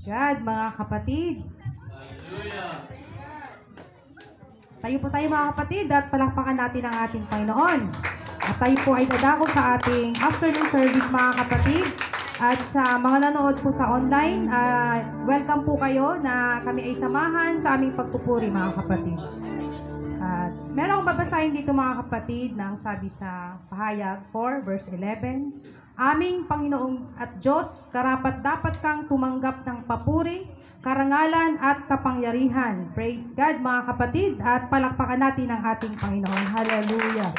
God, mga kapatid. Hallelujah. Tayo po tayo mga kapatid at palakpakan natin ang ating Panginoon. At tayo po ay dadako sa ating afternoon service mga kapatid. At sa mga nanood po sa online, welcome po kayo na kami ay samahan sa aming pagpupuri mga kapatid. At meron akong babasahin dito mga kapatid na ang sabi sa Pahayag 4 verse 11. Aming Panginoong at Diyos, karapat-dapat kang tumanggap ng papuri, karangalan at kapangyarihan. Praise God mga kapatid at palakpakan natin ang ating Panginoon. Hallelujah.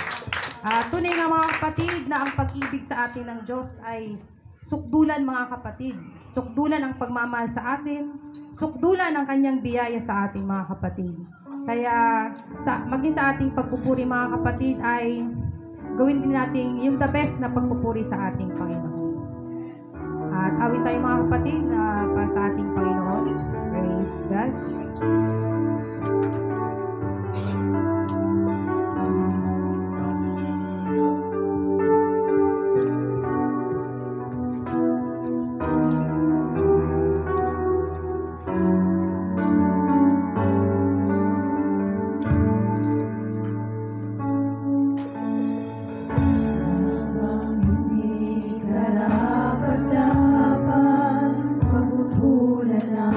Tunay nga mga kapatid na ang pag-ibig sa atin ng Diyos ay sukdulan mga kapatid. Sukdulan ang pagmamahal sa atin. Sukdulan ang kanyang biyaya sa ating mga kapatid. Kaya maging sa ating pagpupuri mga kapatid ay gawin din natin yung the best na pagpupuri sa ating Panginoon. At awit tayo mga kapatid para sa ating Panginoon. Praise God. Pagpupunan ng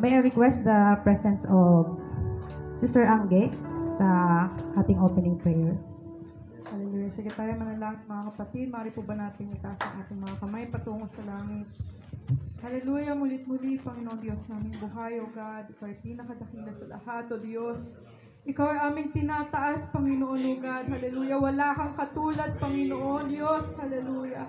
may I request the presence of Sister Angge sa ating opening prayer. Hallelujah. Sige tayo manalangin mga kapatid. Mari po ba natin itaas ang ating mga kamay patungo sa langit. Hallelujah. Mulit-muli, Panginoon Diyos naming buhay, O God. Ikaw ay pinakadakila sa lahat, O Diyos. Ikaw ay aming tinataas, Panginoon, O God. Hallelujah. Wala kang katulad, Panginoon Diyos. Hallelujah.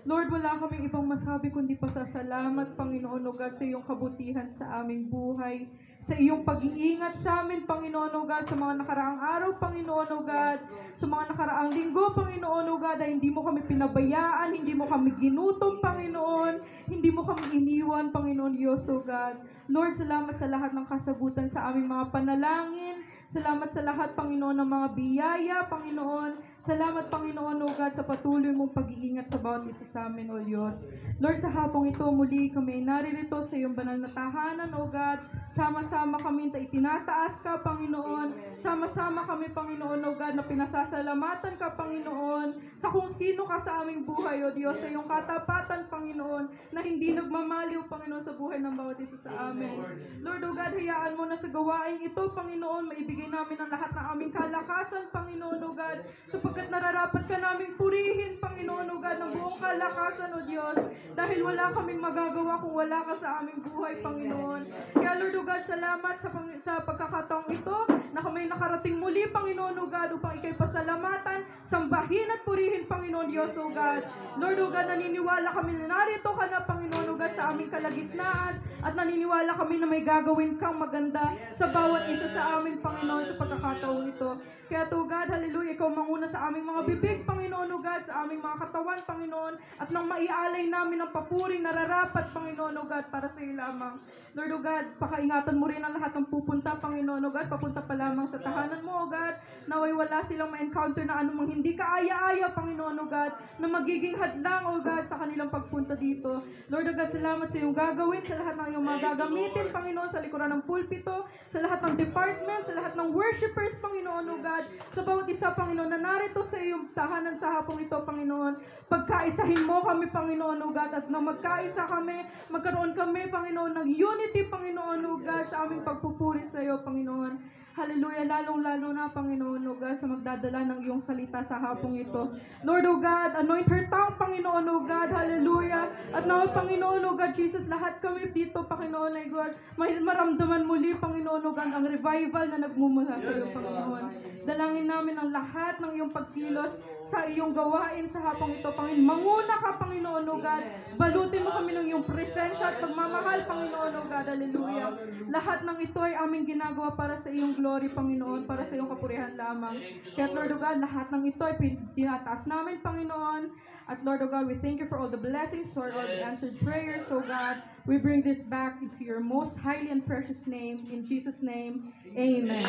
Lord, wala kaming ibang masabi kundi pasasalamat, Panginoon, O God, sa iyong kabutihan sa aming buhay, sa iyong pag-iingat sa amin, Panginoon, O God, sa mga nakaraang araw, Panginoon, O God, sa mga nakaraang linggo, Panginoon, O God, ay hindi mo kami pinabayaan, hindi mo kami ginutom, Panginoon, hindi mo kami iniwan, Panginoon Diyos, O God. Lord, salamat sa lahat ng kasagutan sa aming mga panalangin, salamat sa lahat, Panginoon, ng mga biyaya, Panginoon. Salamat, Panginoon, O God, sa patuloy mong pag-iingat sa bawat isa sa amin, O Diyos. Lord, sa hapong ito, muli kami naririto sa iyong banal na tahanan, O God. Sama-sama kami na itinataas ka, Panginoon. Sama-sama kami, Panginoon, O God, na pinasasalamatan ka, Panginoon, sa kung sino ka sa aming buhay, O Diyos, sa iyong katapatan, Panginoon, na hindi nagmamaliw, Panginoon, sa buhay ng bawat isa sa amin. Lord, O God, hayaan mo na sa gawain ito, Panginoon, maibigay namin ang lahat ng aming kalakasan, Panginoon, O God, sapagkat nararapat ka naming purihin, Panginoon, O God, ng buong kalakasan, O Diyos, dahil wala kaming magagawa kung wala ka sa aming buhay, Panginoon. Kaya, Lord, O God, salamat sa pagkakataong ito na kami nakarating muli, Panginoon, O God, upang ikay pasalamatan, sambahin at purihin, Panginoon Diyos, O God. Lord, O God, naniniwala kami na narito ka na, Panginoon, O God, sa aming kalagitnaan, at naniniwala kami na may gagawin kang maganda sa bawat isa sa amin, Panginoon, sa pagkakataong ito. Kaya to God, hallelujah, ikaw manguna sa aming mga bibig, Panginoon, O God, sa aming mga katawan, Panginoon, at nang maialay namin ang papuri nararapat, Panginoon, O God, para sa iyo lamang. Lord, O God, pakaingatan mo rin ang lahat ng pupunta, Panginoon, O God, papunta pa lamang sa tahanan mo, O God, naway wala silang ma-encounter na anumang hindi kaaya-aya, Panginoon, O God, na magiging hadlang, O God, sa kanilang pagpunta dito. Lord, O God, salamat sa iyong gagawin, sa lahat ng iyong mga gagamitin, Panginoon, sa likuran ng pulpito, sa lahat ng department, sa lahat ng worshipers, Panginoon, O God, sa bawat isa, Panginoon, na narito sa iyong tahanan sa hapong ito, Panginoon. Pagkaisahin mo kami, Panginoon, O God, at na magkaisa kami, magkaroon kami, Panginoon, ng unity, Panginoon, O God, sa aming pagpupuri sa iyo, Panginoon. Hallelujah, lalong-lalo na, Panginoon, O God, sa magdadala ng iyong salita sa hapong ito. Lord, O God, anoint her tongue, Panginoon, O God, hallelujah. At now, Panginoon, O God, Jesus, lahat kami dito, Panginoon, O God, may maramdaman muli, Panginoon, O God, ang revival na nagmumula sa iyo, Panginoon. Dalangin namin ang lahat ng iyong pagkilos sa iyong gawain sa hapong ito, Panginoon. Manguna ka, Panginoon, O God. Balutin mo kami ng iyong presensya at pagmamahal, Panginoon, O God, hallelujah. Lahat ng ito ay aming ginagawa para sa iyong glory, Panginoon, para sa iyong kapurihan lamang. Kaya, Lord, O God, lahat ng ito ay tinataas namin, Panginoon. At Lord, O God, we thank you for all the blessings, for all the answered prayers, O God. We bring this back into your most highly and precious name. In Jesus' name, Amen.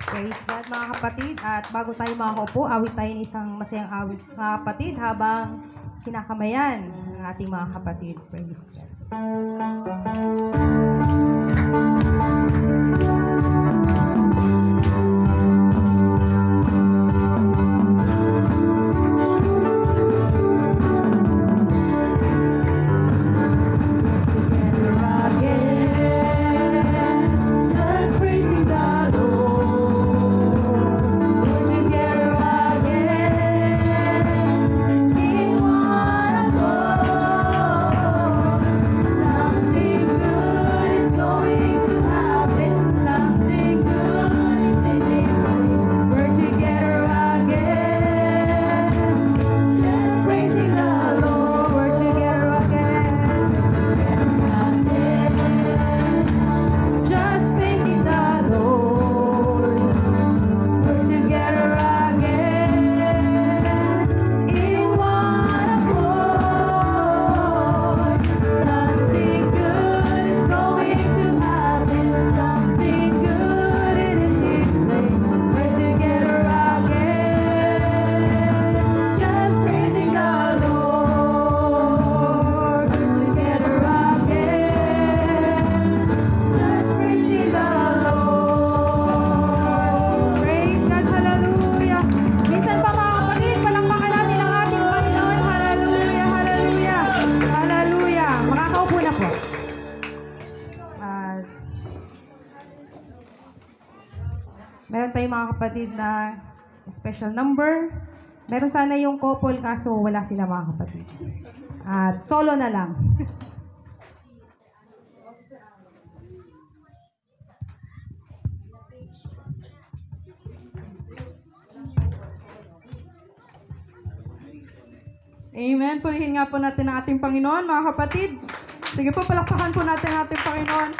Praise God, mga kapatid. At bago tayo makaupo, awit tayo ng isang masayang awit, mga kapatid, habang kinakamayan ng ating mga kapatid. Praise God. Something good is going tayong mga kapatid na special number. Meron sana yung couple kaso wala sila mga kapatid. At solo na lang. Amen. Purihin nga po natin ang ating Panginoon, mga kapatid. Sige po, palakpakan po natin ang ating Panginoon.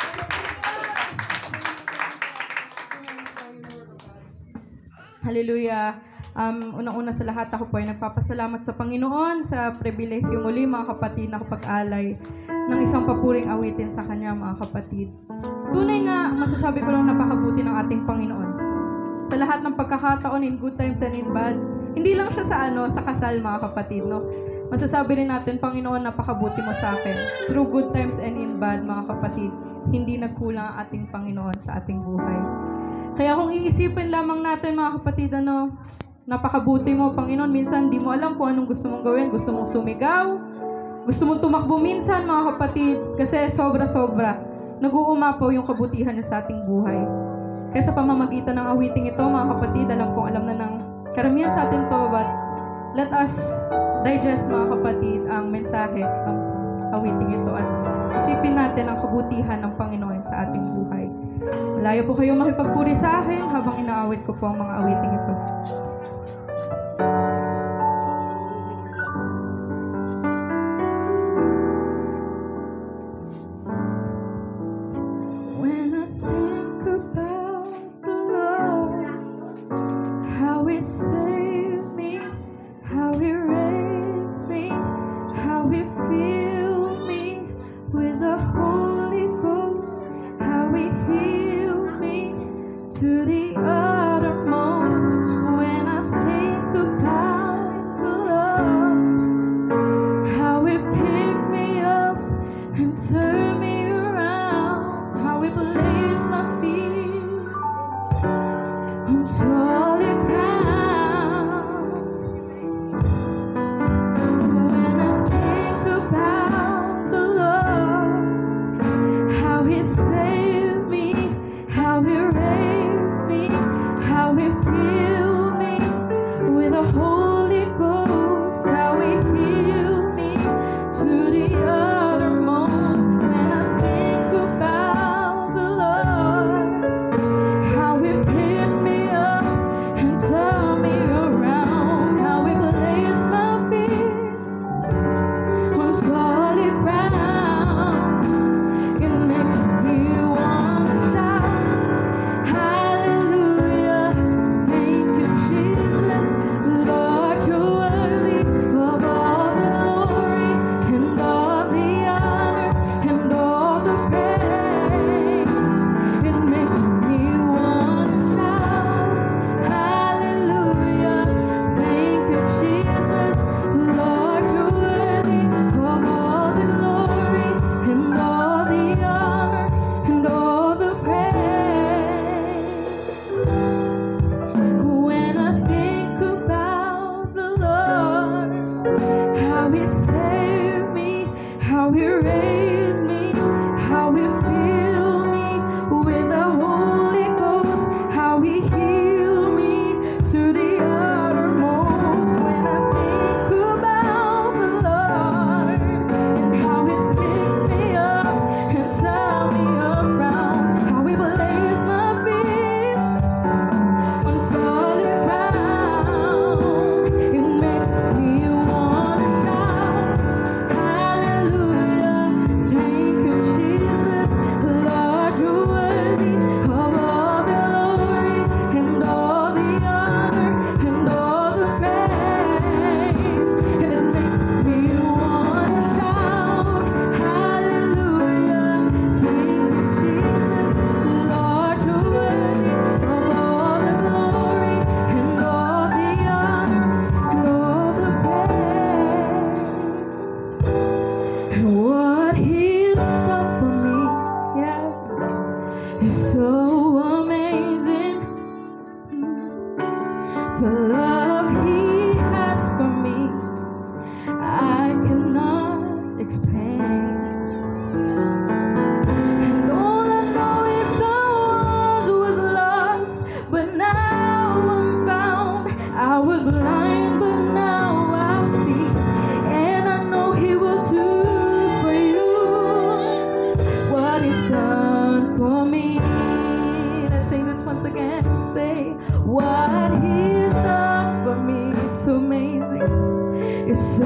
Hallelujah. Unang-una sa lahat, ako po ay nagpapasalamat sa Panginoon sa pribilehyo muli, mga kapatid, na kapag-alay ng isang papuring awitin sa Kanya, mga kapatid. Tunay nga, masasabi ko lang napakabuti ng ating Panginoon. Sa lahat ng pagkakataon, in good times and in bad, hindi lang siya sa kasal, mga kapatid, no? Masasabi rin natin, Panginoon, napakabuti mo sa akin. Through good times and in bad, mga kapatid, hindi nagkulang ang ating Panginoon sa ating buhay. Kaya kung iisipin lamang natin, mga kapatid, napakabuti mo, Panginoon. Minsan, di mo alam kung anong gusto mong gawin. Gusto mong sumigaw. Gusto mong tumakbo minsan, mga kapatid. Kasi sobra-sobra. Nag-uumapaw yung kabutihan niya sa ating buhay. Kaya sa pamamagitan ng awiting ito, mga kapatid, alam na ng karamihan sa atin to, but let us digest, mga kapatid, ang mensahe ng awiting ito at isipin natin ang kabutihan ng Panginoon sa ating buhay. Malayo po kayong makipagpuri sa akin habang inaawit ko po ang mga awiting ito. When I think about the Lord, how He saved me, how He raised me, how He filled me with the Holy Ghost, how He healed me to the uttermost. When I think about the Lord, how He picked me up and turned me around, how He placed my feet on solid ground. When I think about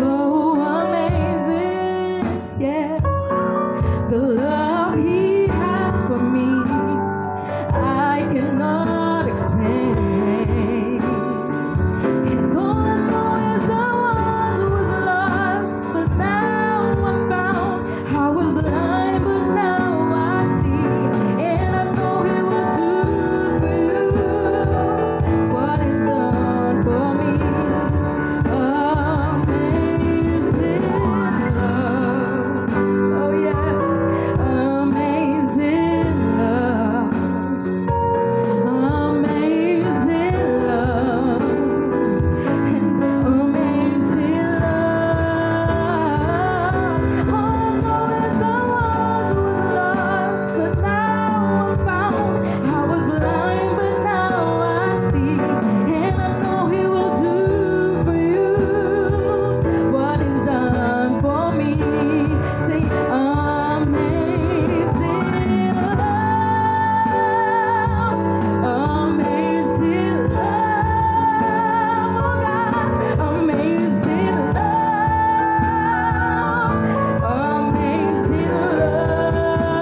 so amazing, yeah. The love He has for me, I cannot explain. And all I know is I once was lost, but now I'm found. I was blind, but now I see. And I know He will do for you what He's done for me. Amazing love. Oh yeah. Amazing love. Amazing love. And amazing love. All I know is I once was lost, but now I'm found. I was blind, but now I see. And I know He will do for you what He's done for me. Say, amazing love. Amazing love. Oh God, amazing love. Amazing love.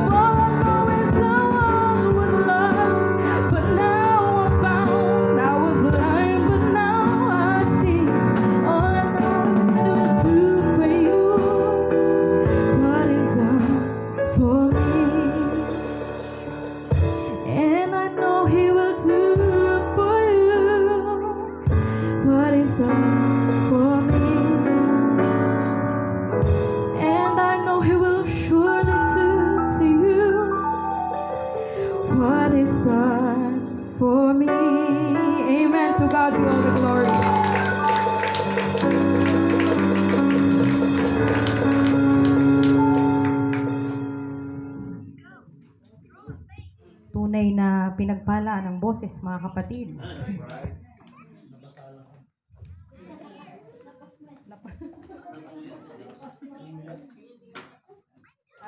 All I know is I once was lost, but now I'm found. I was blind, but now I see. All I know to do for you what He's done for me. And I know He will do for you what He's done for me. And I know He will surely do to you what He's done for me. Amen. To God be all the glory. Tunay na pinagpala ng boses, mga kapatid.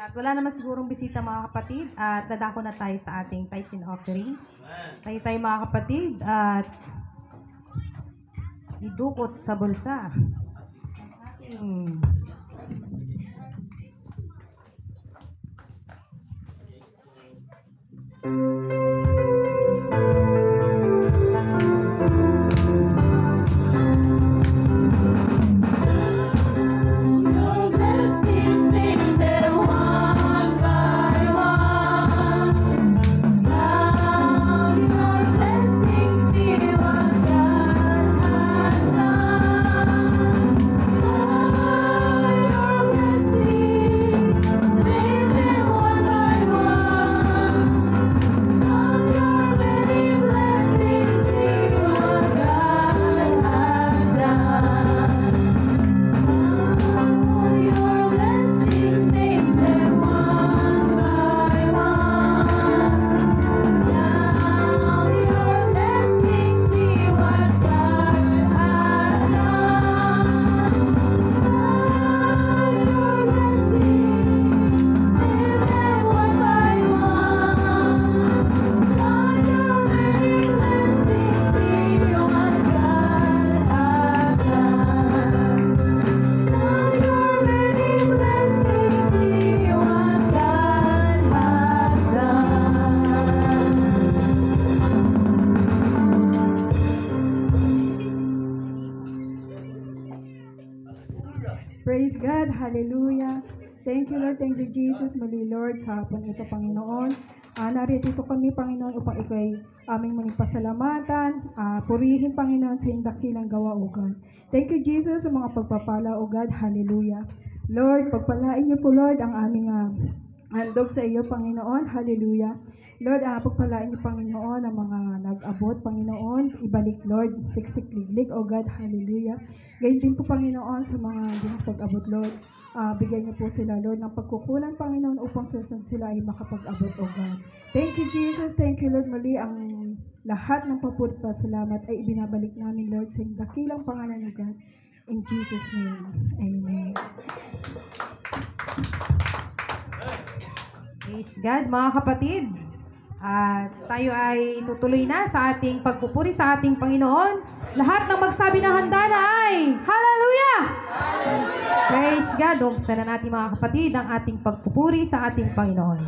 At wala naman sigurong bisita, mga kapatid, at dadako na tayo sa ating tithes and offerings. Tayo mga kapatid at idukot sa bulsa ating Your blessings bring them one by one. Now your blessings see what God has done. Now your blessings bring them one by one. Now your many blessings see what God has done. Your blessings make them one by one. Now your blessings see what God has done. Now your blessings make them one by one. Now your many blessings see what God has done. Now your many blessings see what God has done. Praise God. Hallelujah. Thank you, Lord. Thank you, Jesus. Muli, Lord, sa hapon ito, Panginoon. Narito kami, Panginoon, upang ikaw'y aming muling pasalamatan. Purihin, Panginoon, sa iyong dakilang gawa, O God. Thank you, Jesus, sa mga pagpapala, O God. Hallelujah. Lord, pagpalain niyo po, Lord, ang aming handog sa iyo, Panginoon. Hallelujah. Lord, pagpalain niyo, Panginoon, ang mga nag-abot, Panginoon. Ibalik, Lord, siksik-liglig, O God. Hallelujah. Gayon din po, Panginoon, sa mga hindi nakapag-abot, Lord. Bigyan niyo po sila, Lord, ng pagkukulang, Panginoon, upang susunod sila ay makapag-abot, O God. Thank you, Jesus. Thank you, Lord. Muli, ang lahat ng papuri at pasalamat ay ibinabalik namin, Lord, sa iyong dakilang pangalan, O God. In Jesus' name, Amen. Praise God, mga kapatid. At tayo ay tutuloy na sa ating pagpupuri sa ating Panginoon. Lahat ng magsabi ng handa na ay Hallelujah! Praise God! Umpisa na natin mga kapatid ang ating pagpupuri sa ating Panginoon.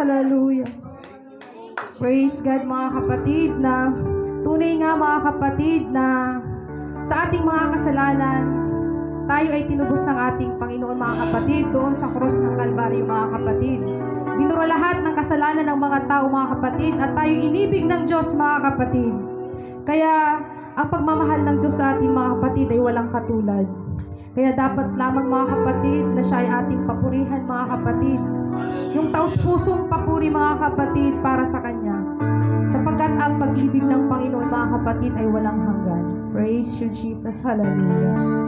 Hallelujah. Praise God mga kapatid na tunay nga mga kapatid na sa ating mga kasalanan, tayo ay tinubos ng ating Panginoon mga kapatid doon sa krus ng Kalbaryo mga kapatid. Binura lahat ng kasalanan ng mga tao mga kapatid at tayo inibig ng Diyos mga kapatid. Kaya ang pagmamahal ng Diyos sa ating mga kapatid ay walang katulad. Kaya dapat lamang mga kapatid na siya ay ating papurihan mga kapatid. Yung taus-pusong papuri mga kapatid para sa Kanya. Sapagkat ang pag-ibig ng Panginoon, mga kapatid, ay walang hanggan. Praise you, Jesus. Hallelujah.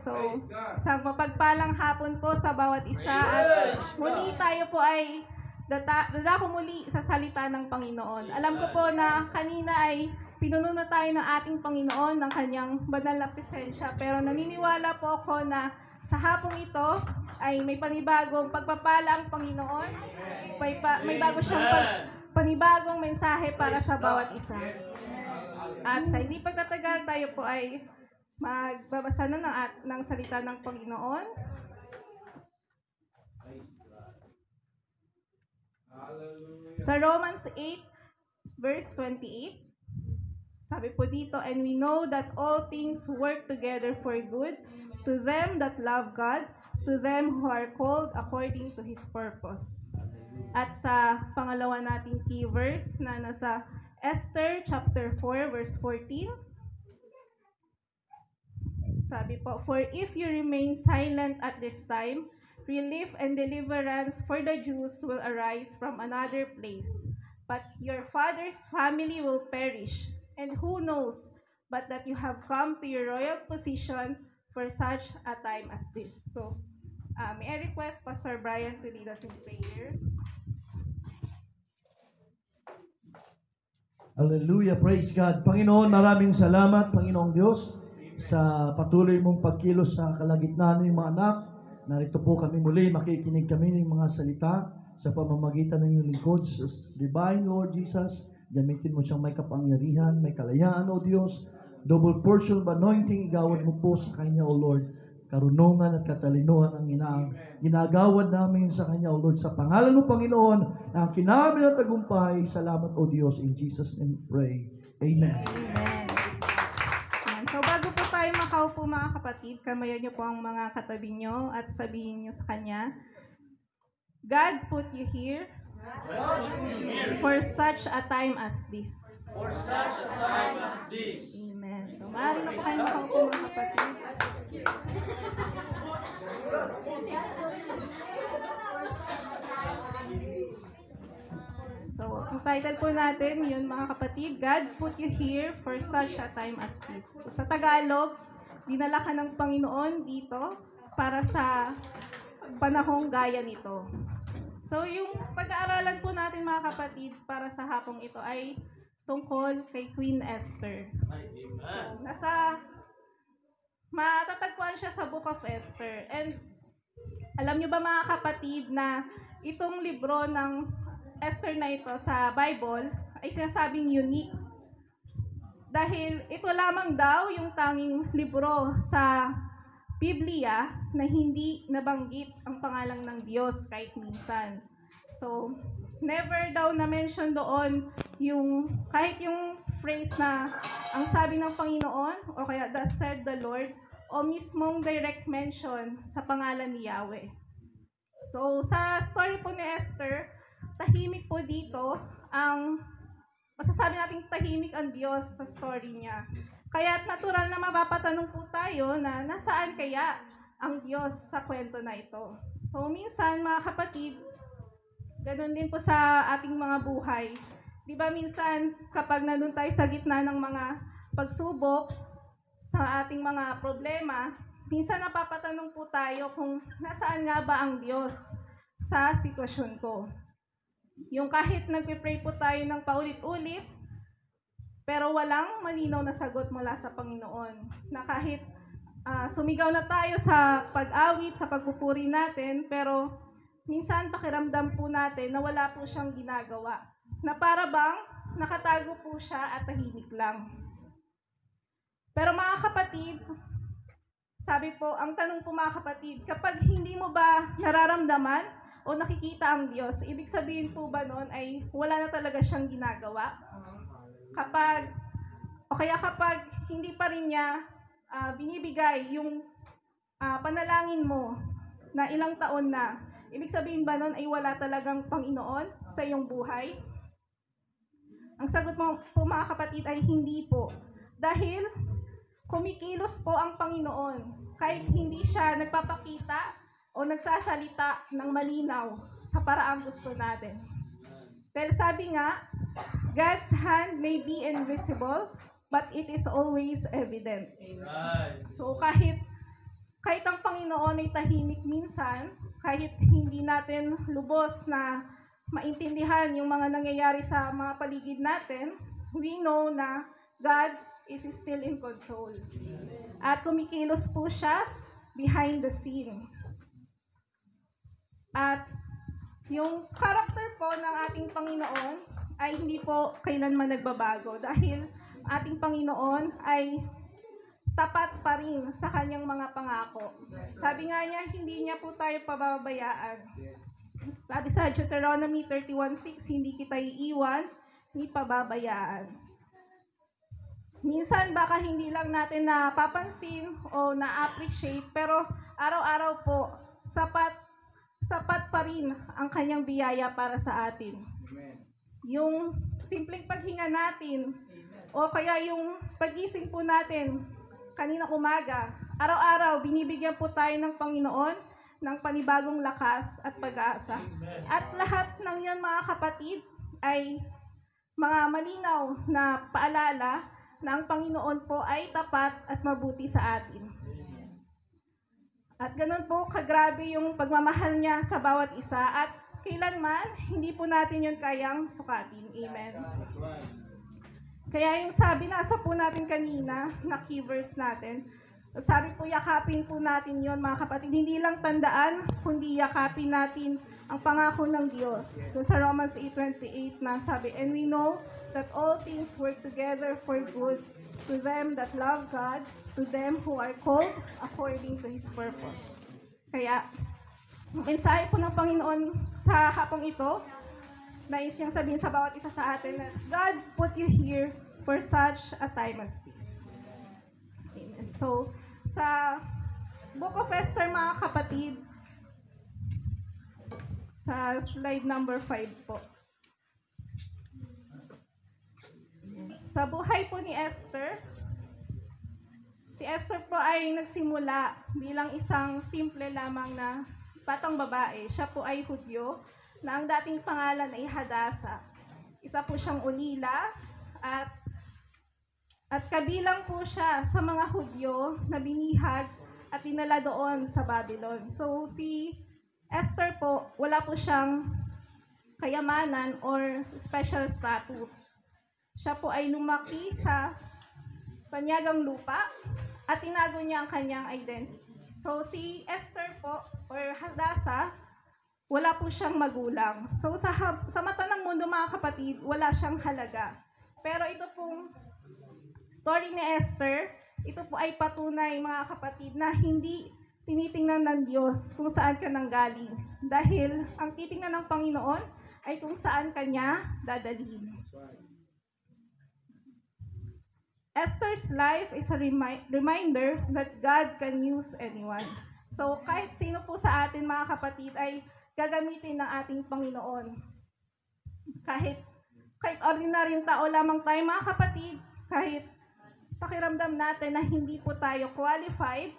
So, sa mapagpalang hapon po sa bawat isa at muli tayo po ay dadako muli sa salita ng Panginoon. Alam ko po na kanina ay pinuno na tayo ng ating Panginoon ng kanyang banal na presensya, pero naniniwala po ako na sa hapong ito ay may panibagong pagpapala ang Panginoon. May bago siyang panibagong mensahe para sa bawat isa. At sa hindi pagtatagal, tayo po ay magbabasa na ng salita ng Panginoon. Sa Romans 8, verse 28, sabi po dito, "And we know that all things work together for good to them that love God, to them who are called according to His purpose." At sa pangalawa nating key verse na nasa Esther chapter 4, verse 14, sabi po, "For if you remain silent at this time, relief and deliverance for the Jews will arise from another place. But your father's family will perish. And who knows but that you have come to your royal position for such a time as this." So, may I request Pastor Brian to lead us in prayer. Hallelujah, praise God. Panginoon, maraming salamat, Panginoong Diyos, sa patuloy mong pagkilos sa kalagitnaan ng mga anak. Narito po kami muli, makikinig kami ng mga salita sa pamamagitan ng iyong lingkod. Divine Lord Jesus, gamitin mo siyang may kapangyarihan, may kalayaan, O Diyos. Double portion of anointing, igawad mo po sa Kanya, O Lord. Karunungan at katalinuhan ang ginagawad namin sa Kanya, O Lord. Sa pangalan mo, Panginoon, na ang kinamin at tagumpay. Salamat, O Diyos. In Jesus' name we pray. Amen. Amen. So, bago po tayo makaupo mga kapatid, kamayan niyo po ang mga katabi niyo at sabihin niyo sa Kanya, God put you here for such a time as this. For such a time as this. Amen. So, maaari na po kayo makaupo mga kapatid. So, ang title po natin, yun mga kapatid, God put you here for such a time as this. So, sa Tagalog, dinala ka ng Panginoon dito para sa panahong gaya nito. So, yung pag-aaralan po natin mga kapatid para sa hapong ito ay tungkol kay Queen Esther. So, matatagpuan siya sa Book of Esther. And alam nyo ba mga kapatid na itong libro ng Esther na ito sa Bible ay sinasabing unique. Dahil ito lamang daw yung tanging libro sa Biblia na hindi nabanggit ang pangalan ng Diyos kahit minsan. So, never daw na-mention doon yung, kahit yung phrase na ang sabi ng Panginoon o kaya thus said the Lord o mismong direct mention sa pangalan ni Yahweh. So, sa story po ni Esther, tahimik po dito ang masasabi nating tahimik ang Diyos sa story niya. Kaya natural na mapapatanong po tayo na nasaan kaya ang Diyos sa kwento na ito. So minsan mga kapatid, ganun din po sa ating mga buhay. Di ba minsan kapag nandun tayo sa gitna ng mga pagsubok, sa ating mga problema, minsan napapatanong po tayo kung nasaan nga ba ang Diyos sa sitwasyon ko. Yung kahit nagpe-pray po tayo ng paulit-ulit, pero walang malinaw na sagot mula sa Panginoon. Na kahit sumigaw na tayo sa pag-awit, sa pagpupuri natin, pero minsan pakiramdam po natin na wala po siyang ginagawa. Na para bang nakatago po siya at tahimik lang. Pero mga kapatid, sabi po, ang tanong po mga kapatid, kapag hindi mo ba nararamdaman o nakikita ang Diyos, ibig sabihin po ba noon ay wala na talaga siyang ginagawa? Kapag hindi pa rin niya binibigay yung panalangin mo na ilang taon na, ibig sabihin ba noon ay wala talagang Panginoon sa iyong buhay? Ang sagot mo po mga kapatid ay hindi po. Dahil kumikilos po ang Panginoon kahit hindi siya nagpapakita o nagsasalita ng malinaw sa paraang gusto natin. Dahil sabi nga, God's hand may be invisible, but it is always evident. So kahit Panginoon ay tahimik minsan, kahit hindi natin lubos na maintindihan yung mga nangyayari sa mga paligid natin, we know na God is still in control. At kumikilos po siya behind the scene. At yung character po ng ating Panginoon ay hindi po kailanman nagbabago dahil ating Panginoon ay tapat pa rin sa kanyang mga pangako. Sabi nga niya, hindi niya po tayo pababayaan. Sabi sa Deuteronomy 31:6, hindi kita iiwan, ni pababayaan. Minsan baka hindi lang natin napapansin o na-appreciate, pero araw-araw po, sapat pa rin ang kanyang biyaya para sa atin. Yung simpleng paghinga natin, o kaya yung pagising po natin kanina umaga, araw-araw binibigyan po tayo ng Panginoon ng panibagong lakas at pag-asa. At lahat ng yan, mga kapatid, ay mga malinaw na paalala na ang Panginoon po ay tapat at mabuti sa atin. At ganun po kagrabe yung pagmamahal niya sa bawat isa at kailanman hindi po natin yun kayang sukatin. Amen. Kaya yung sabi, nasa po natin kanina, na key verse natin, sabi po, yakapin po natin yon, mga kapatid. Hindi lang tandaan, kundi yakapin natin ang pangako ng Diyos. So sa Romans 8:28 na sabi, and we know that all things work together for good to them that love God, to them who are called according to His purpose. Kaya, ang mensahe po ng Panginoon sa hapong ito, nais niyang sabihin sa bawat isa sa atin na God put you here for such a time as this. Amen. So, sa Book of Esther, mga kapatid, sa slide number 5 po. Sa buhay po ni Esther, si Esther po ay nagsimula bilang isang simple lamang na batang babae. Siya po ay Hudyo, na ang dating pangalan ay Hadasa. Isa po siyang ulila at kabilang po siya sa mga Hudyo na binihag at dinala doon sa Babylon. So si Esther po, wala po siyang kayamanan or special status. Siya po ay lumaki sa banyagang lupa at tinago niya ang kanyang identity. So si Esther po, or Hadasa, wala po siyang magulang. So sa mata ng mundo, mga kapatid, wala siyang halaga. Pero ito pong story ni Esther, ito po ay patunay, mga kapatid, na hindi tinitingnan ng Diyos kung saan ka nanggaling. Dahil ang titingnan ng Panginoon ay kung saan kanya dadalhin. Esther's life is a reminder that God can use anyone. So kahit sino po sa atin, mga kapatid, ay gagamitin ng ating Panginoon. Kahit ordinaryong tao lamang tayo, mga kapatid, kahit pakiramdam natin na hindi po tayo qualified,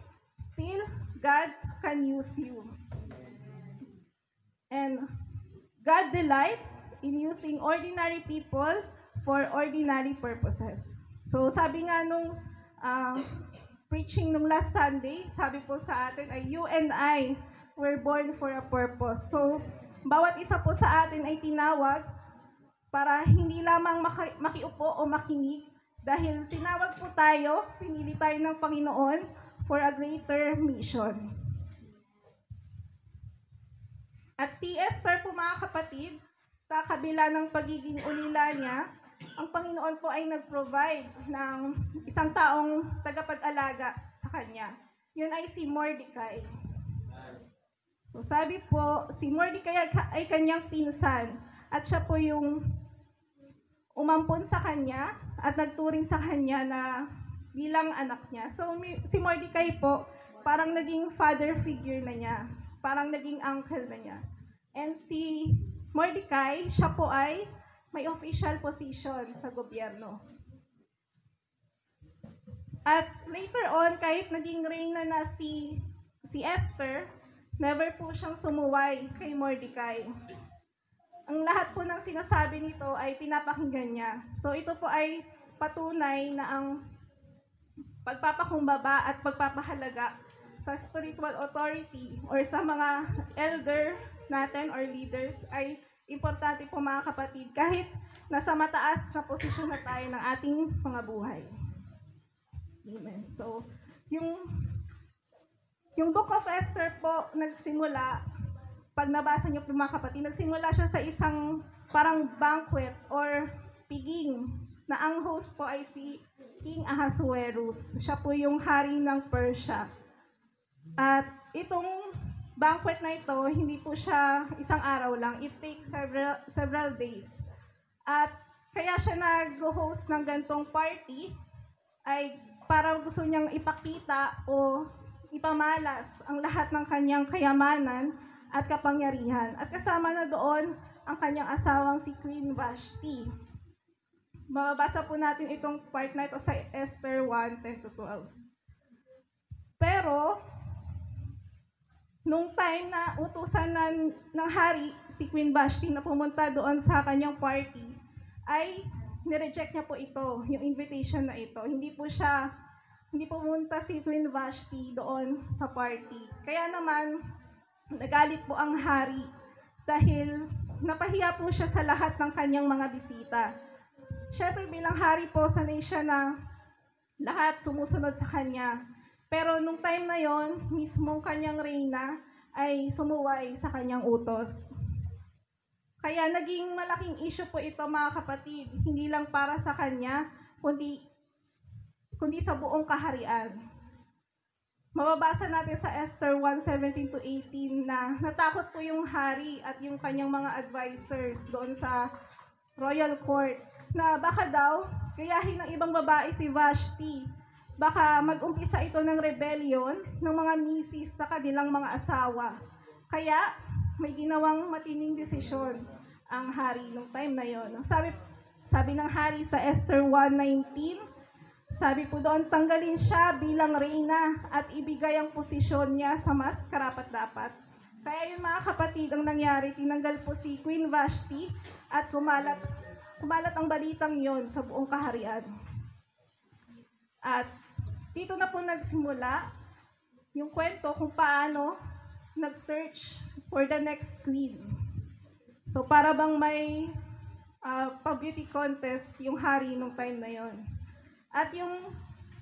still, God can use you. And God delights in using ordinary people for ordinary purposes. So sabi nga nung preaching nung last Sunday, sabi po sa atin ay you and I were born for a purpose. So bawat isa po sa atin ay tinawag para hindi lamang makiupo o makinig, dahil tinawag po tayo, pinili tayo ng Panginoon for a greater mission. At si Esther po, mga kapatid, sa kabila ng pagiging ulila niya, ang Panginoon po ay nag-provide ng isang taong tagapag-alaga sa kanya. Yun ay si Mordecai. So sabi po, si Mordecai ay kanyang pinsan at siya po yung umampon sa kanya at nagturing sa kanya na bilang anak niya. So si Mordecai po, parang naging father figure na niya. Parang naging uncle na niya. And si Mordecai, siya po ay may official position sa gobyerno. At later on, kahit naging reyna na si Esther, never po siyang sumuway kay Mordecai. Ang lahat po ng sinasabi nito ay pinapakinggan niya. So ito po ay patunay na ang pagpapakumbaba at pagpapahalaga sa spiritual authority or sa mga elder natin or leaders ay importante po mga kapatid kahit nasa mataas na posisyon na tayo ng ating mga buhay. Amen. So, yung Book of Esther po nagsimula, pag nabasa niyo po mga kapatid, nagsimula siya sa isang parang banquet or piging na ang host po ay si King Ahasuerus. Siya po yung hari ng Persia. At itong banquet na ito, hindi po siya isang araw lang. It takes several days. At kaya siya nag-host ng gantong party ay para gusto niyang ipakita o ipamalas ang lahat ng kanyang kayamanan at kapangyarihan. At kasama na doon ang kanyang asawang si Queen Vashti. Mababasa po natin itong part na ito sa Esther 1:10-12. Pero, nung time na utusan ng hari, si Queen Vashti na pumunta doon sa kanyang party, ay nireject niya po ito, yung invitation na ito. Hindi pumunta si Queen Vashti doon sa party. Kaya naman, nagalit po ang hari dahil napahiya po siya sa lahat ng kanyang mga bisita. Siyempre bilang hari po, sanay siya na lahat sumusunod sa kanya. Pero nung time na yon, mismong kanyang reyna ay sumuway sa kanyang utos. Kaya naging malaking issue po ito mga kapatid, hindi lang para sa kanya, kundi sa buong kaharian. Mababasa natin sa Esther 1:17-18 na natakot po yung hari at yung kanyang mga advisors doon sa royal court na baka daw gayahin ng ibang babae si Vashti. Baka mag-umpisa ito ng rebellion ng mga misis sa kanilang mga asawa. Kaya may ginawang matinding desisyon ang hari nung time na yon. Sabi ng hari sa Esther 1:19, sabi po doon, tanggalin siya bilang reyna at ibigay ang posisyon niya sa mas karapat-dapat. Kaya yung mga kapatid, ang nangyari, tinanggal po si Queen Vashti at kumalat ang balitang yon sa buong kaharian. At dito na po nagsimula yung kwento kung paano nag-search for the next queen. So para bang may pa-beauty contest yung hari nung time na yon. At yung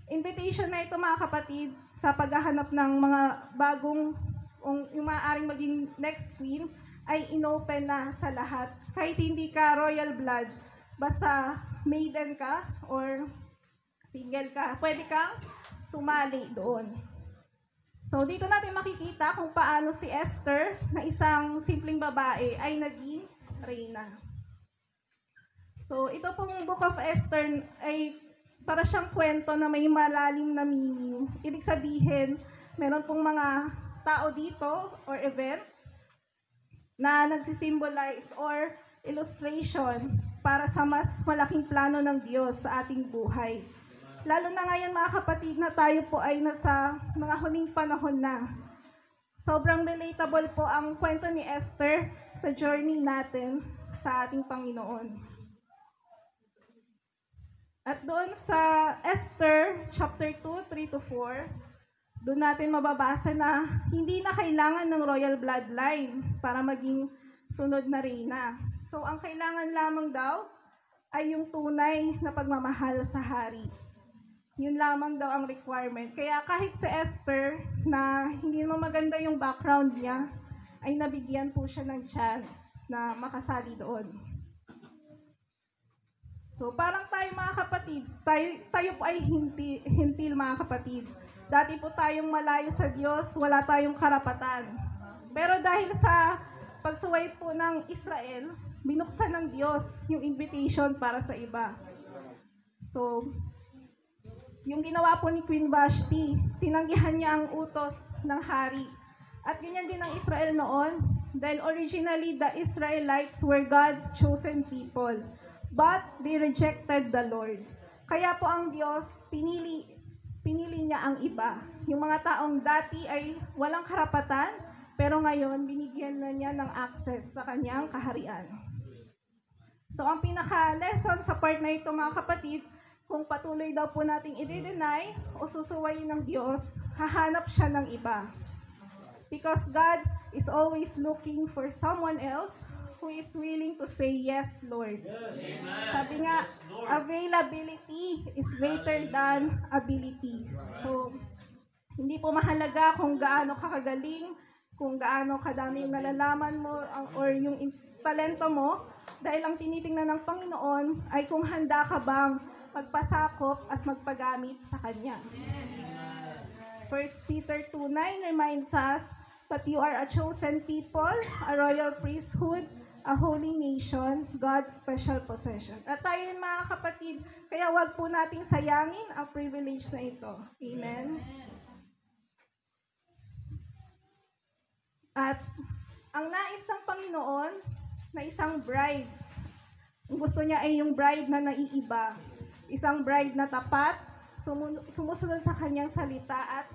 invitation na ito mga kapatid sa paghahanap ng mga bagong yung maaaring maging next queen ay inopen na sa lahat. Kahit hindi ka royal blood, basta maiden ka or single ka, pwede kang sumali doon. So dito natin makikita kung paano si Esther na isang simpleng babae ay naging reyna. So ito pong Book of Esther ay para siyang kwento na may malalim na meaning. Ibig sabihin, meron pong mga tao dito or events na nagsisimbolize or illustration para sa mas malaking plano ng Diyos sa ating buhay. Lalo na ngayon mga kapatid na tayo po ay nasa mga huling panahon na. Sobrang relatable po ang kwento ni Esther sa journey natin sa ating Panginoon. At doon sa Esther chapter 2, 3-4, doon natin mababasa na hindi na kailangan ng royal bloodline para maging sunod na reyna. So ang kailangan lamang daw ay yung tunay na pagmamahal sa hari. Yun lamang daw ang requirement. Kaya kahit si Esther na hindi naman maganda yung background niya, ay nabigyan po siya ng chance na makasali doon. So parang tayo mga kapatid, tayo po ay hintil mga kapatid. Dati po tayong malayo sa Diyos, wala tayong karapatan. Pero dahil sa pagsuway po ng Israel, binuksan ng Diyos yung invitation para sa iba. So, yung ginawa po ni Queen Vashti, tinanggihan niya ang utos ng hari. At ganyan din ang Israel noon, dahil originally the Israelites were God's chosen people. But they rejected the Lord. Kaya po ang Diyos, pinili niya ang iba. Yung mga taong dati ay walang karapatan, pero ngayon, binigyan na niya ng access sa kanyang kaharian. So, ang pinaka-lesson sa part na ito, mga kapatid, kung patuloy daw po nating i-deny o susuwayin ng Diyos, hahanap siya ng iba. Because God is always looking for someone else who is willing to say, yes, Lord. Sabi nga, availability is greater than ability. So, hindi po mahalaga kung gaano ka kagaling, kung gaano kadami yung nalalaman mo, or yung talento mo, dahil ang tinitingnan ng Panginoon ay kung handa ka bang magpasakop at magpagamit sa Kanya. 1 Peter 2:9 reminds us, "But you are a chosen people, a royal priesthood, a holy nation, God's special possession." At tayo yun, mga kapatid, kaya wag po nating sayangin ang privilege na ito. Amen? At ang nais ng Panginoon na isang bride, ang gusto niya ay yung bride na naiiba. Isang bride na tapat, sumusunod sa kanyang salita at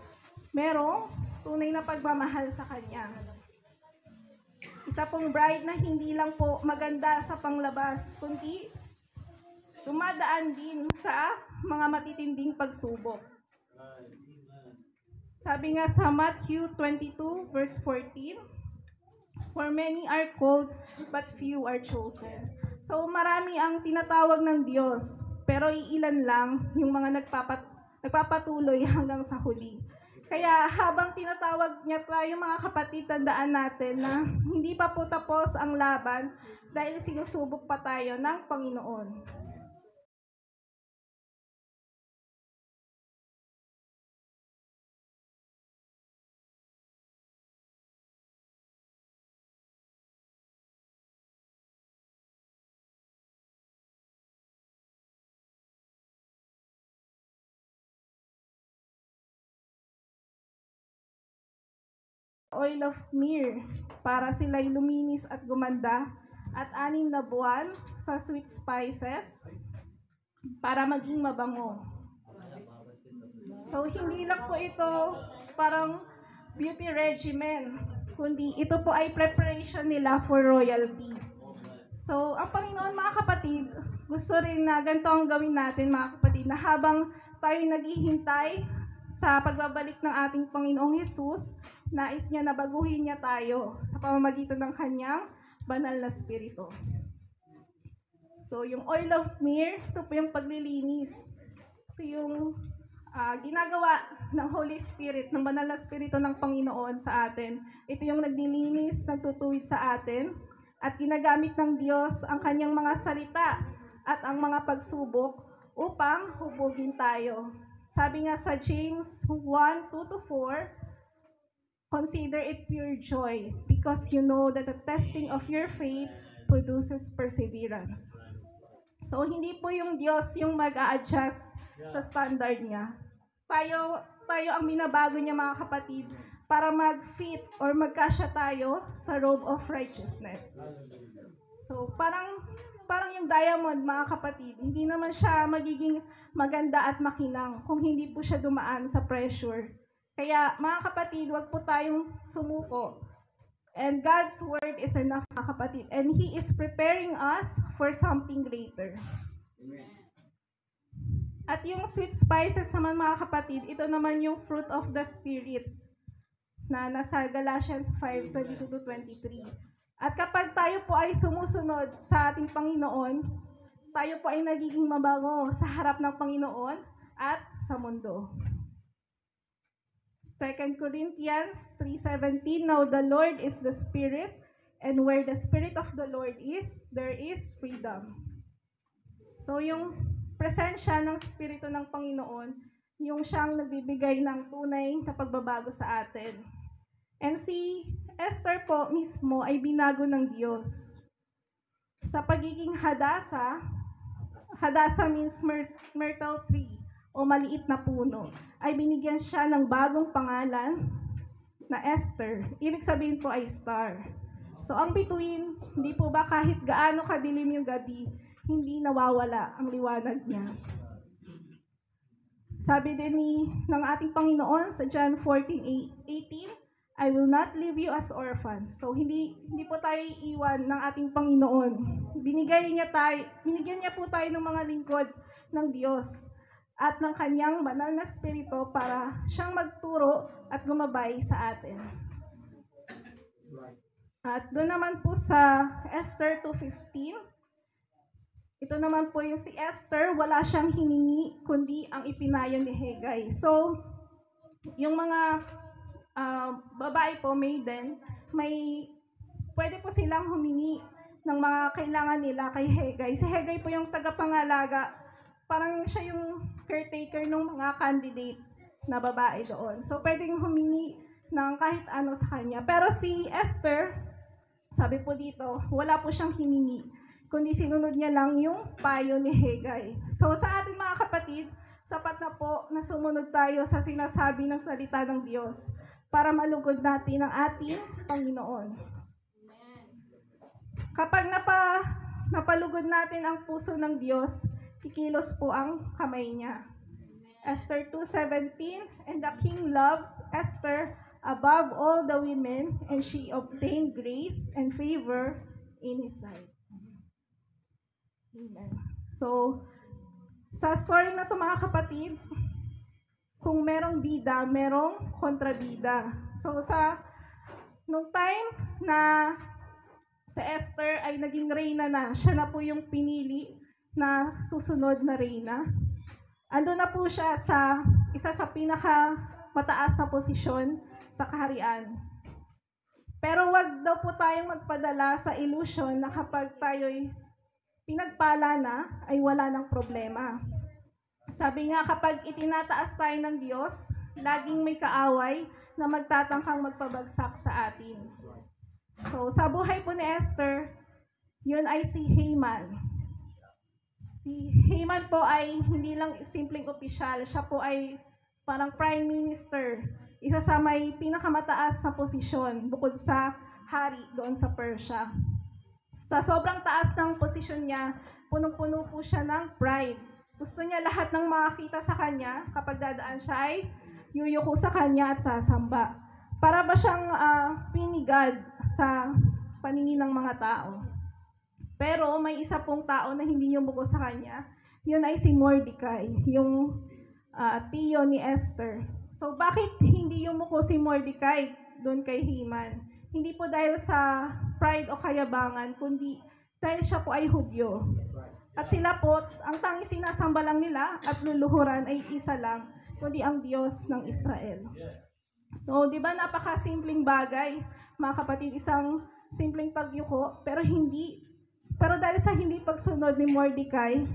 merong tunay na pagmamahal sa kanya. Isa pong bride na hindi lang po maganda sa panglabas, kundi dumadaan din sa mga matitinding pagsubok. Sabi nga sa Matthew 22 verse 14, "For many are called, but few are chosen." So marami ang tinatawag ng Diyos, pero iilan lang yung mga nagpapatuloy hanggang sa huli. Kaya habang tinatawag niya tayo, mga kapatid, tandaan natin na hindi pa po tapos ang laban dahil sinusubok pa tayo ng Panginoon. Oil of myrrh para sila'y luminis at gumanda, at 6 na buwan sa sweet spices para maging mabango. So, hindi lang po ito parang beauty regimen, kundi ito po ay preparation nila for royalty. So, ang Panginoon, mga kapatid, gusto rin na ganito ang gawin natin, mga kapatid, na habang tayo naghihintay sa pagbabalik ng ating Panginoong Hesus, nais niya na baguhin niya tayo sa pamamagitan ng kanyang banal na spirito. So, yung oil of myrrh, ito po yung paglilinis. Ito yung ginagawa ng Holy Spirit, ng banal na spirito ng Panginoon sa atin. Ito yung naglilinis, nagtutuwid sa atin, at ginagamit ng Diyos ang kanyang mga salita at ang mga pagsubok upang hubugin tayo. Sabi nga sa James 1:2-4, "Consider it pure joy, because you know that the testing of your faith produces perseverance." So, hindi po yung Diyos yung mag-a-adjust sa standard niya. Tayo ang binabago niya, mga kapatid, para mag-fit or magkasya tayo sa robe of righteousness. So, parang yung diamond, mga kapatid, hindi naman siya magiging maganda at makinang kung hindi po siya dumaan sa pressure. Kaya, mga kapatid, wag po tayong sumuko. And God's word is enough, mga kapatid. And He is preparing us for something greater. At yung sweet spices naman, mga kapatid, ito naman yung fruit of the Spirit na nasa Galatians 5:22-23. At kapag tayo po ay sumusunod sa ating Panginoon, tayo po ay nagiging mabango sa harap ng Panginoon at sa mundo. 2 Corinthians 3:17, "Now the Lord is the Spirit, and where the Spirit of the Lord is, there is freedom." So yung presensya ng Espiritu ng Panginoon, yung siyang nagbibigay ng tunay na pagbabago sa atin. And si Esther po mismo ay binago ng Diyos. Sa pagiging hadasa means myrtle tree o maliit na puno, ay binigyan siya ng bagong pangalan na Esther. Ibig sabihin po ay star. So ang bituin, hindi po ba kahit gaano kadilim yung gabi, hindi nawawala ang liwanag niya. Sabi din ng ating Panginoon sa John 14:18, "I will not leave you as orphans." So hindi po tayo iiwan ng ating Panginoon. Binigyan niya po tayo ng mga lingkod ng Diyos at ng kanyang banal na spirito para siyang magturo at gumabay sa atin. At doon naman po sa Esther 2:15, ito naman po yung si Esther, wala siyang hiningi kundi ang ipinayo ni Haggai. So, yung mga babae po, maiden, pwede po silang humingi ng mga kailangan nila kay Haggai. Si Haggai po yung tagapangalaga, parang siya yung caretaker ng mga candidate na babae doon. So, pwedeng humingi ng kahit ano sa kanya. Pero si Esther, sabi po dito, wala po siyang hiningi, kundi sinunod niya lang yung payo ni Haggai. So, sa ating mga kapatid, sapat na po na sumunod tayo sa sinasabi ng salita ng Diyos para malugod natin ang ating Panginoon. Kapag napalugod natin ang puso ng Diyos, kikilos po ang kamay niya. Esther 2:17, and the king loved Esther above all the women, and she obtained grace and favor in his sight. Amen. So, sa story na to mga kapatid, kung merong bida, merong kontrabida. So, nung time na si Esther ay naging reyna na, siya na po yung pinili na susunod na reyna. Ando na po siya sa isa sa pinaka mataas na posisyon sa kaharian. Pero wag daw po tayong magpadala sa illusion na kapag tayo'y pinagpala na, ay wala ng problema. Sabi nga, kapag itinataas tayo ng Diyos, laging may kaaway na magtatangkang magpabagsak sa atin. So, sa buhay po ni Esther, yun ay si Haman. Si Haman po ay hindi lang simpleng opisyal, siya po ay parang prime minister, isa sa may pinakamataas na posisyon bukod sa hari doon sa Persia. Sa sobrang taas ng posisyon niya, punong-puno po siya ng pride. Gusto niya lahat ng makakita sa kanya, kapag dadaan siya ay yuyuko sa kanya at sasamba. Para ba siyang pinigad sa paningin ng mga tao. Pero may isa pong tao na hindi yumuko sa kanya, yun ay si Mordecai, yung tiyo ni Esther. So, bakit hindi yumuko si Mordecai doon kay Haman? Hindi po dahil sa pride o kayabangan, kundi dahil siya po ay Hudyo. At sila po, ang tanging sinasamba lang nila at luluhuran ay isa lang, kundi ang Diyos ng Israel. So, di ba napaka-simpleng bagay, mga kapatid, isang simpleng pagyuko, pero dahil sa hindi pagsunod ni Mordecai,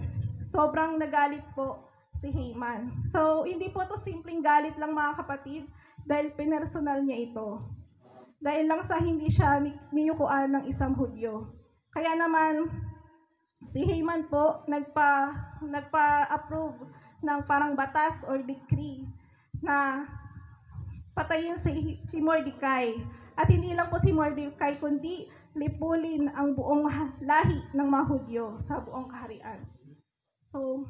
sobrang nagalit po si Haman. So, hindi po ito simpleng galit lang mga kapatid, dahil pinersonal niya ito. Dahil lang sa hindi siya niyukuan ng isang Hudyo. Kaya naman, si Haman po nagpa-approve ng parang batas or decree na patayin si Mordecai. At hindi lang po si Mordecai, kundi lipulin ang buong lahi ng mga Hudyo sa buong kaharian. So,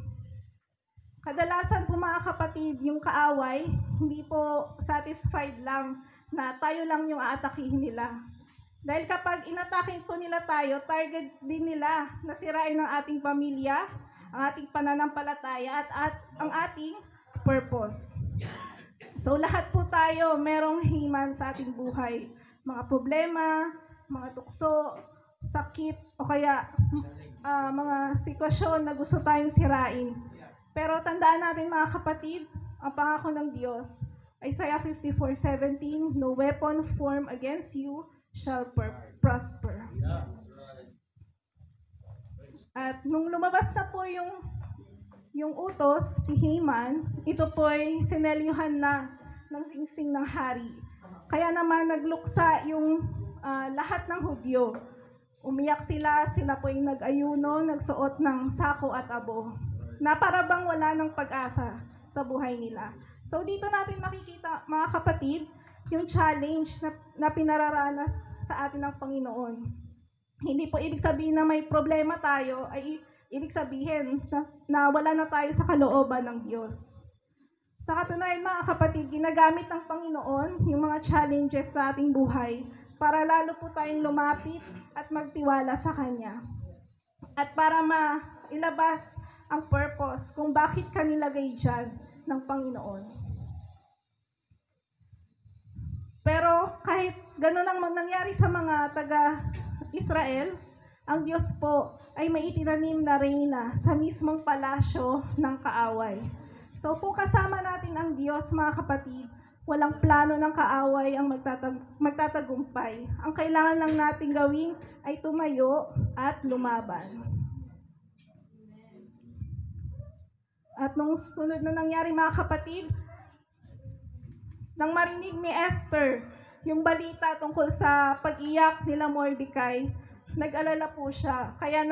kadalasan po mga kapatid, yung kaaway, hindi po satisfied lang na tayo lang yung aatakihin nila. Dahil kapag inatakin po nila tayo, target din nila na sirain ang ating pamilya, ang ating pananampalataya at ang ating purpose. So lahat po tayo merong Haman sa ating buhay. Mga problema, mga tukso, sakit, o kaya mga sitwasyon na gusto tayong sirain. Pero tandaan natin mga kapatid, ang pangako ng Diyos, Isaiah 54:17, no weapon formed against you shall prosper. At nung lumabas na po yung utos ni Haman, ito po ay sinelyuhan na ng singsing ng hari. Kaya naman nagluksa yung lahat ng Hudyo. Umiyak sila po ay nag-ayuno, nagsuot ng sako at abo, na para bang wala ng pag-asa sa buhay nila. So dito natin makikita, mga kapatid, yung challenge na pinararanas sa atin ng Panginoon. Hindi po ibig sabihin na may problema tayo, ay ibig sabihin na wala na tayo sa kalooban ng Diyos. Sa katunayan mga kapatid, ginagamit ng Panginoon yung mga challenges sa ating buhay para lalo po tayong lumapit at magtiwala sa Kanya. At para mailabas ang purpose kung bakit ka nilagay dyan ng Panginoon. Pero kahit ganun ang nangyari sa mga taga-Israel, ang Diyos po ay may itinanim na reyna sa mismong palasyo ng kaaway. So kung kasama natin ang Diyos, mga kapatid, walang plano ng kaaway ang magtatagumpay. Ang kailangan lang natin gawin ay tumayo at lumaban. At nung sunod na nangyari, mga kapatid, nang marinig ni Esther yung balita tungkol sa pag-iyak nila Mordecai, nag-alala po siya. Kaya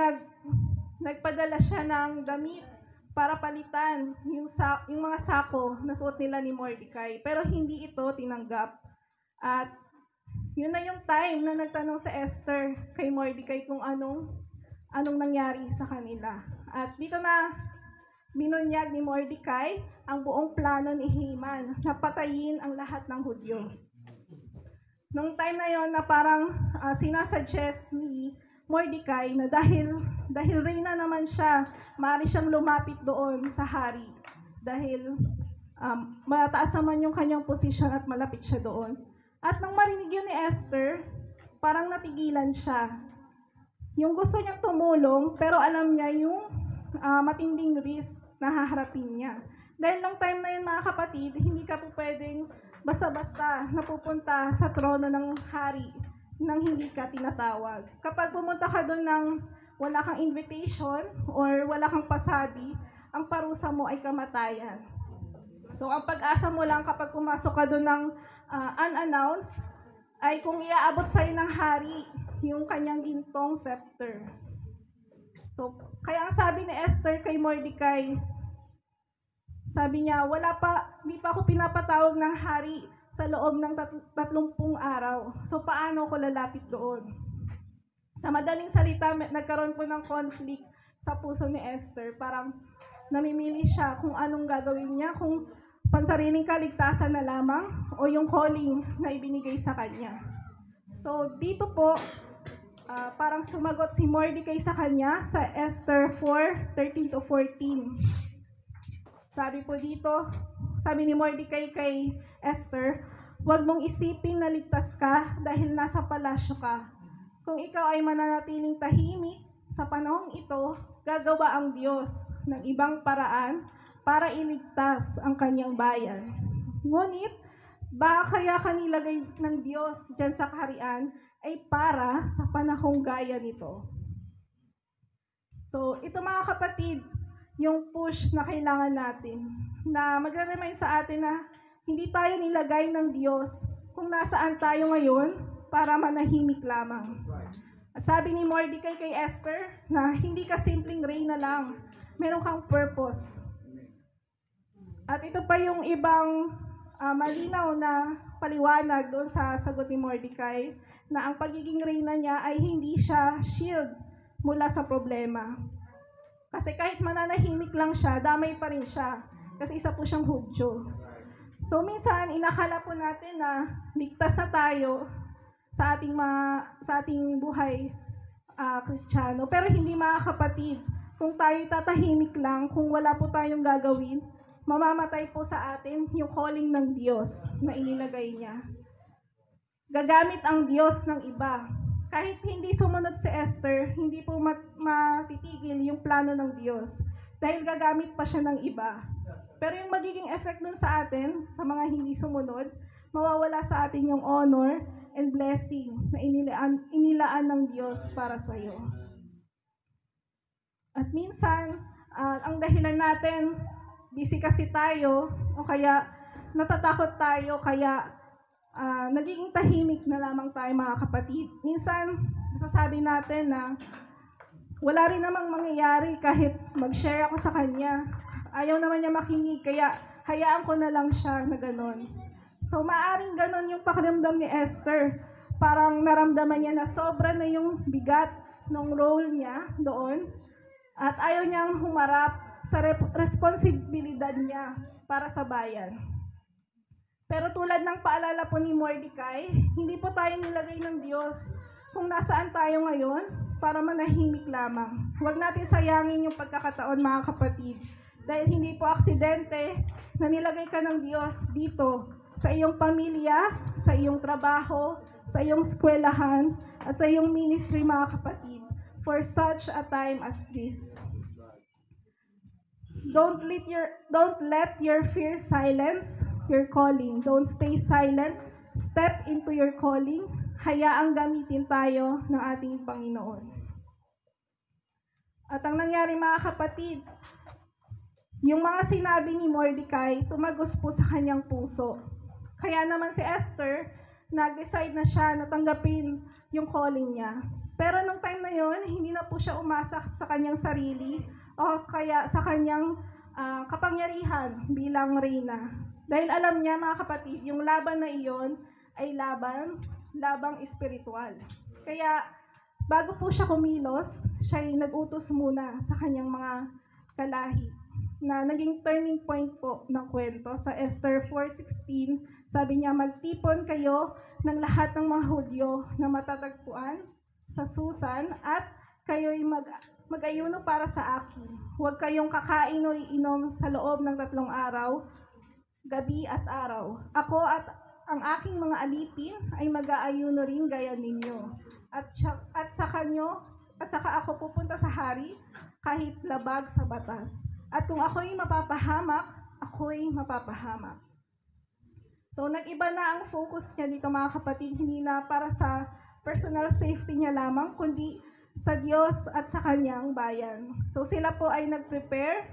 nagpadala siya ng damit para palitan yung mga sako na suot nila ni Mordecai. Pero hindi ito tinanggap. At yun na yung time na nagtanong si Esther kay Mordecai kung anong nangyari sa kanila. At dito na binunyag ni Mordecai ang buong plano ni Haman na patayin ang lahat ng Hudyo. Nung time na yon na parang sinasuggest ni Mordecai na dahil reyna naman siya, maaari siyang lumapit doon sa hari. Dahil mataas naman yung kanyang posisyon at malapit siya doon. At nung marinig yun ni Esther, parang napigilan siya. Yung gusto niyang tumulong, pero alam niya yung matinding risk na haharapin niya. Dahil nung time na yun, mga kapatid, hindi ka po pwedeng basta-basta napupunta sa trono ng hari nang hindi ka tinatawag. Kapag pumunta ka doon ng wala kang invitation or wala kang pasabi, ang parusa mo ay kamatayan. So, ang pag-asa mo lang kapag pumasok ka doon ng unannounced, ay kung iaabot sa'yo ng hari yung kanyang gintong scepter. So, kaya ang sabi ni Esther kay Mordecai, sabi niya, hindi pa ako pinapatawag ng hari sa loob ng 30 araw. So, paano ko lalapit doon? Sa madaling salita, nagkaroon po ng conflict sa puso ni Esther. Parang namimili siya kung anong gagawin niya, kung pansariling kaligtasan na lamang o yung calling na ibinigay sa kanya. So, dito po, parang sumagot si Mordecai sa kanya sa Esther 4:13-14. Sabi po dito, sabi ni Mordecai kay Esther, huwag mong isipin na ligtas ka dahil nasa palasyo ka. Kung ikaw ay mananatiling tahimik sa panahong ito, gagawa ang Diyos ng ibang paraan para iligtas ang kanyang bayan. Ngunit, baka kaya ka nilagay ng Diyos dyan sa kaharian ay para sa panahong gaya nito. So, ito mga kapatid, yung push na kailangan natin, na magre-remind sa atin na hindi tayo nilagay ng Diyos kung nasaan tayo ngayon para manahimik lamang. Sabi ni Mordecai kay Esther na hindi ka simpleng reyna lang, meron kang purpose. At ito pa yung ibang malinaw na paliwanag doon sa sagot ni Mordecai, na ang pagiging reyna niya ay hindi siya shield mula sa problema. Kasi kahit mananahimik lang siya, damay pa rin siya. Kasi isa po siyang Hudyo. So minsan, inakala po natin na ligtas na tayo sa ating buhay Kristiyano. Pero hindi, mga kapatid. Kung tayo tatahimik lang, kung wala po tayong gagawin, mamamatay po sa atin yung calling ng Diyos na inilagay niya. Gagamit ang Diyos ng iba. Kahit hindi sumunod si Esther, hindi po matitigil yung plano ng Diyos. Dahil gagamit pa siya ng iba. Pero yung magiging effect nun sa atin, sa mga hindi sumunod, mawawala sa atin yung honor and blessing na inilaan ng Diyos para sa iyo. At minsan, ang dahilan natin, busy kasi tayo, o kaya natatakot tayo, kaya nagiging tahimik na lamang tayo, mga kapatid. Minsan, nasasabi natin na wala rin namang mangyayari kahit mag-share ako sa kanya. Ayaw naman niya makinig, kaya hayaan ko na lang siya na gano'n. So, maaring gano'n yung pakiramdam ni Esther. Parang naramdaman niya na sobra na yung bigat ng role niya doon at ayaw niyang humarap sa responsibilidad niya para sa bayan. Pero tulad ng paalala po ni Mordecai, hindi po tayo nilagay ng Diyos kung nasaan tayo ngayon para manahimik lamang. Huwag natin sayangin yung pagkakataon, mga kapatid. Dahil hindi po aksidente na nilagay ka ng Diyos dito sa iyong pamilya, sa iyong trabaho, sa iyong eskwelahan, at sa iyong ministry, mga kapatid, for such a time as this. Don't let your fear silence your calling. Don't stay silent. Step into your calling. Hayaang gamitin tayo ng ating Panginoon. At ang nangyari, mga kapatid, yung mga sinabi ni Mordecai, tumagos po sa kanyang puso. Kaya naman si Esther, nag-decide na siya na tanggapin yung calling niya. Pero nung time na yon, hindi na po siya umasa sa kanyang sarili o kaya sa kanyang kapangyarihan bilang reyna. Dahil alam niya, mga kapatid, yung laban na iyon ay labang espiritual. Kaya bago po siya kumilos, siya ay nag-utos muna sa kanyang mga kalahi na naging turning point po ng kwento sa Esther 4:16. Sabi niya, magtipon kayo ng lahat ng mga Hudyo na matatagpuan sa Susan at kayo'y mag-ayuno para sa akin. Huwag kayong kakain o iinom sa loob ng 3 araw, gabi at araw. Ako at ang aking mga alipin ay mag-aayuno rin gaya ninyo. At saka ako pupunta sa hari kahit labag sa batas. At kung ako'y mapapahamak, ako'y mapapahamak. So, nag-iba na ang focus niya dito, mga kapatid, hindi na para sa personal safety niya lamang, kundi sa Diyos at sa kanyang bayan. So, sila po ay nag-prepare,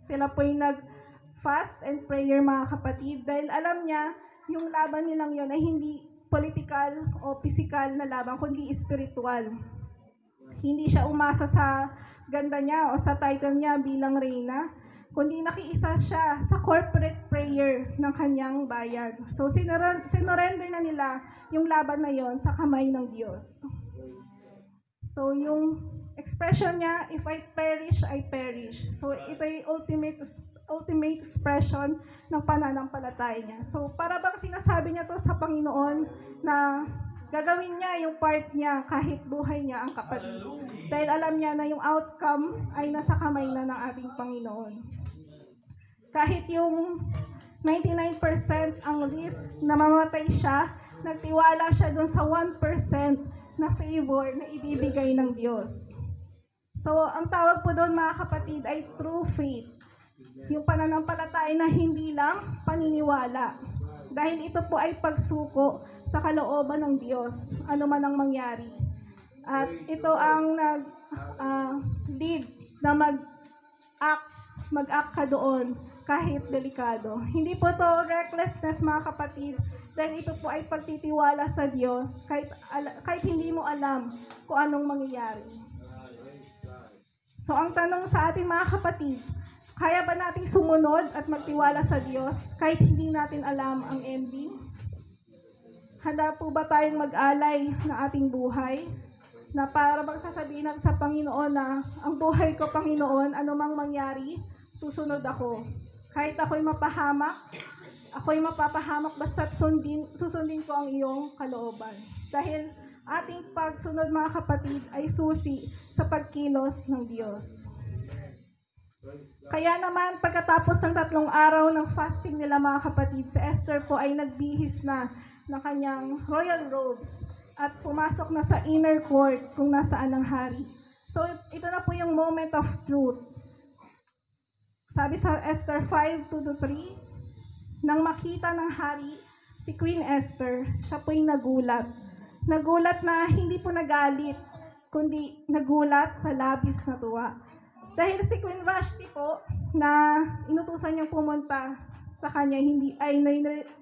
sila po ay nag-fast and prayer, mga kapatid, dahil alam niya, yung laban nilang yon ay hindi political o physical na laban, kundi spiritual. Hindi siya umasa sa ganda niya o sa title niya bilang reyna, kundi nakiisa siya sa corporate prayer ng kanyang bayan. So, sinurrender na nila yung laban na yon sa kamay ng Diyos. So, yung expression niya, if I perish, I perish. So, ito yung ultimate expression ng pananampalataya niya. So, para bang sinasabi niya to sa Panginoon na gagawin niya yung part niya kahit buhay niya ang kapalit. Dahil alam niya na yung outcome ay nasa kamay na ng ating Panginoon. Kahit yung 99% ang risk na mamatay siya, nagtiwala siya dun sa 1% na favor na ibibigay ng Diyos. So, ang tawag po doon, mga kapatid, ay true faith. Yung pananampalataya na hindi lang paniniwala. Dahil ito po ay pagsuko sa kalooban ng Diyos, ano man ang mangyari. At ito ang lead na mag-act ka doon kahit delikado. Hindi po to recklessness, mga kapatid, dahil ito po ay pagtitiwala sa Diyos kahit hindi mo alam kung anong mangyayari. So, ang tanong sa ating mga kapatid, kaya ba nating sumunod at magtiwala sa Diyos kahit hindi natin alam ang ending? Handa po ba tayong mag-alay ng ating buhay? Na para bang sasabihin natin sa Panginoon na ang buhay ko, Panginoon, anumang mangyari, susunod ako. Kahit ako'y mapapahamak basta't susundin ko ang iyong kalooban. Dahil ating pagsunod, mga kapatid, ay susi sa pagkilos ng Diyos. Kaya naman, pagkatapos ng 3 araw ng fasting nila, mga kapatid, si Esther po ay nagbihis na ng kanyang royal robes at pumasok na sa inner court kung nasaan ang hari. So, ito na po yung moment of truth. Sabi sa Esther 5:2-3, nang makita ng hari si Queen Esther, siya po'y nagulat. Nagulat na hindi po nagalit, kundi nagulat sa labis na tuwa. Dahil si Queen Vashti po, na inutusan niyang pumunta sa kanya, hindi ay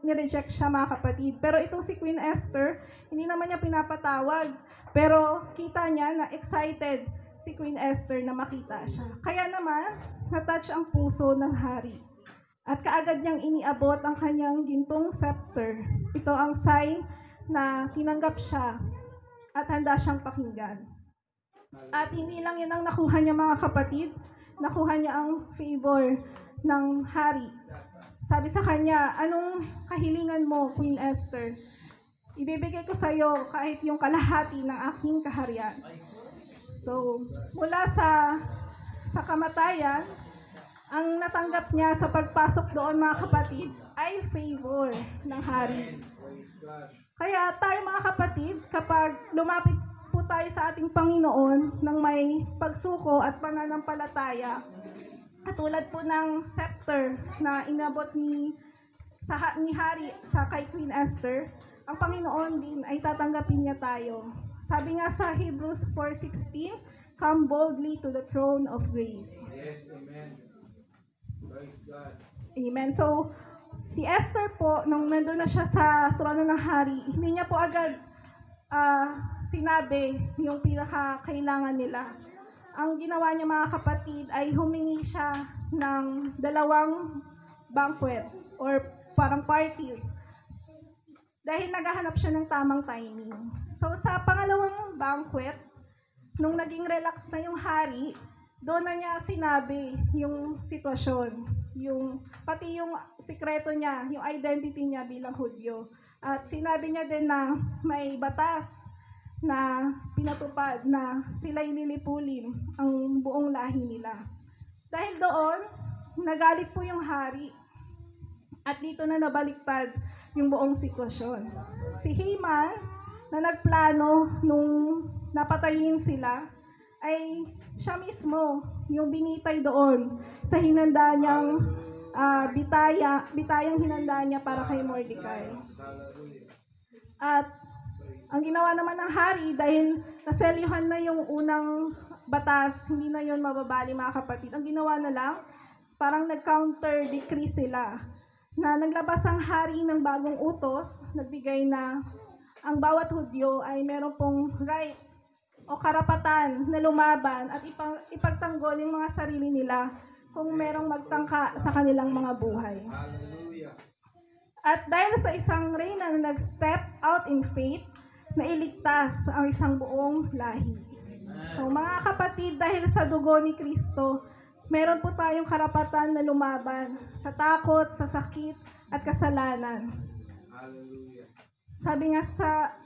nireject siya, mga kapatid. Pero itong si Queen Esther, hindi naman niya pinapatawag. Pero kita niya na excited si Queen Esther na makita siya. Kaya naman, na-touch ang puso ng hari. At kaagad niyang iniabot ang kanyang gintong scepter. Ito ang sign na tinanggap siya at handa siyang pakinggan. At hindi lang yun ang nakuha niya, mga kapatid. Nakuha niya ang favor ng hari. Sabi sa kanya, anong kahilingan mo, Queen Esther? Ibibigay ko sa iyo kahit yung kalahati ng aking kaharian. So, mula sa kamatayan, ang natanggap niya sa pagpasok doon, mga kapatid, ay favor ng hari. Kaya tayo, mga kapatid, kapag lumapit po tayo sa ating Panginoon ng may pagsuko at pananampalataya, katulad po ng scepter na inabot ni Hari sa kay Queen Esther, ang Panginoon din ay tatanggapin niya tayo. Sabi nga sa Hebrews 4:16, come boldly to the throne of grace. Yes, amen. Praise God. Amen. So, si Esther po, nung nandun na siya sa trono ng hari, hindi niya po agad sinabi yung pinakakailangan nila. Ang ginawa niya, mga kapatid, ay humingi siya ng 2 banquet or parang party dahil naghahanap siya ng tamang timing. So, sa pangalawang banquet, nung naging relax na yung hari, doon na niya sinabi yung sitwasyon, pati yung sikreto niya, yung identity niya bilang Hudyo. At sinabi niya din na may batas na pinatupad na sila'y lilipulin ang buong lahi nila. Dahil doon, nagalit po yung hari at dito na nabaliktad yung buong sitwasyon. Si Haman, na nagplano nung napatayin sila, ay siya mismo yung binitay doon sa hinanda niyang bitayang hinanda niya para kay Mordecai. At ang ginawa naman ng hari, dahil naselyuhan na yung unang batas, hindi na yon mababali, mga kapatid. Ang ginawa na lang, parang nag-counter decree sila na naglabas ang hari ng bagong utos, nagbigay na ang bawat Hudyo ay meron pong right o karapatan na lumaban at ipagtanggol yung mga sarili nila kung merong magtangka sa kanilang mga buhay. At dahil sa isang reyna na nag-step out in faith, nailigtas ang isang buong lahi. So mga kapatid, dahil sa dugo ni Kristo, meron po tayong karapatan na lumaban sa takot, sa sakit, at kasalanan. Sabi nga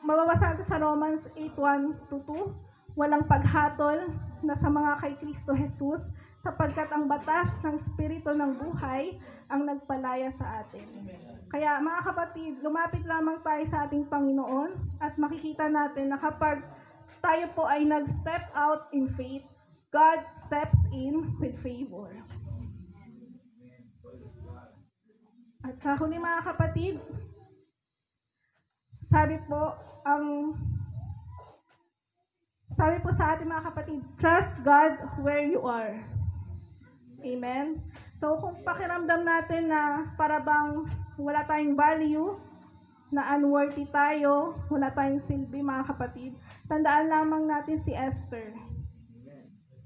mababasa natin sa Romans 8:1-2, walang paghatol na sa mga kay Kristo Jesus, sapagkat ang batas ng Espiritu ng buhay ang nagpalaya sa atin. Kaya mga kapatid, lumapit lamang tayo sa ating Panginoon at makikita natin na kapag tayo po ay nag-step out in faith, God steps in with favor. At sa huli, mga kapatid, sabi po sa ating mga kapatid, trust God where you are. Amen? So kung pakiramdam natin na parabang wala tayong value, na unworthy tayo, wala tayong silbi, mga kapatid, tandaan lamang natin si Esther.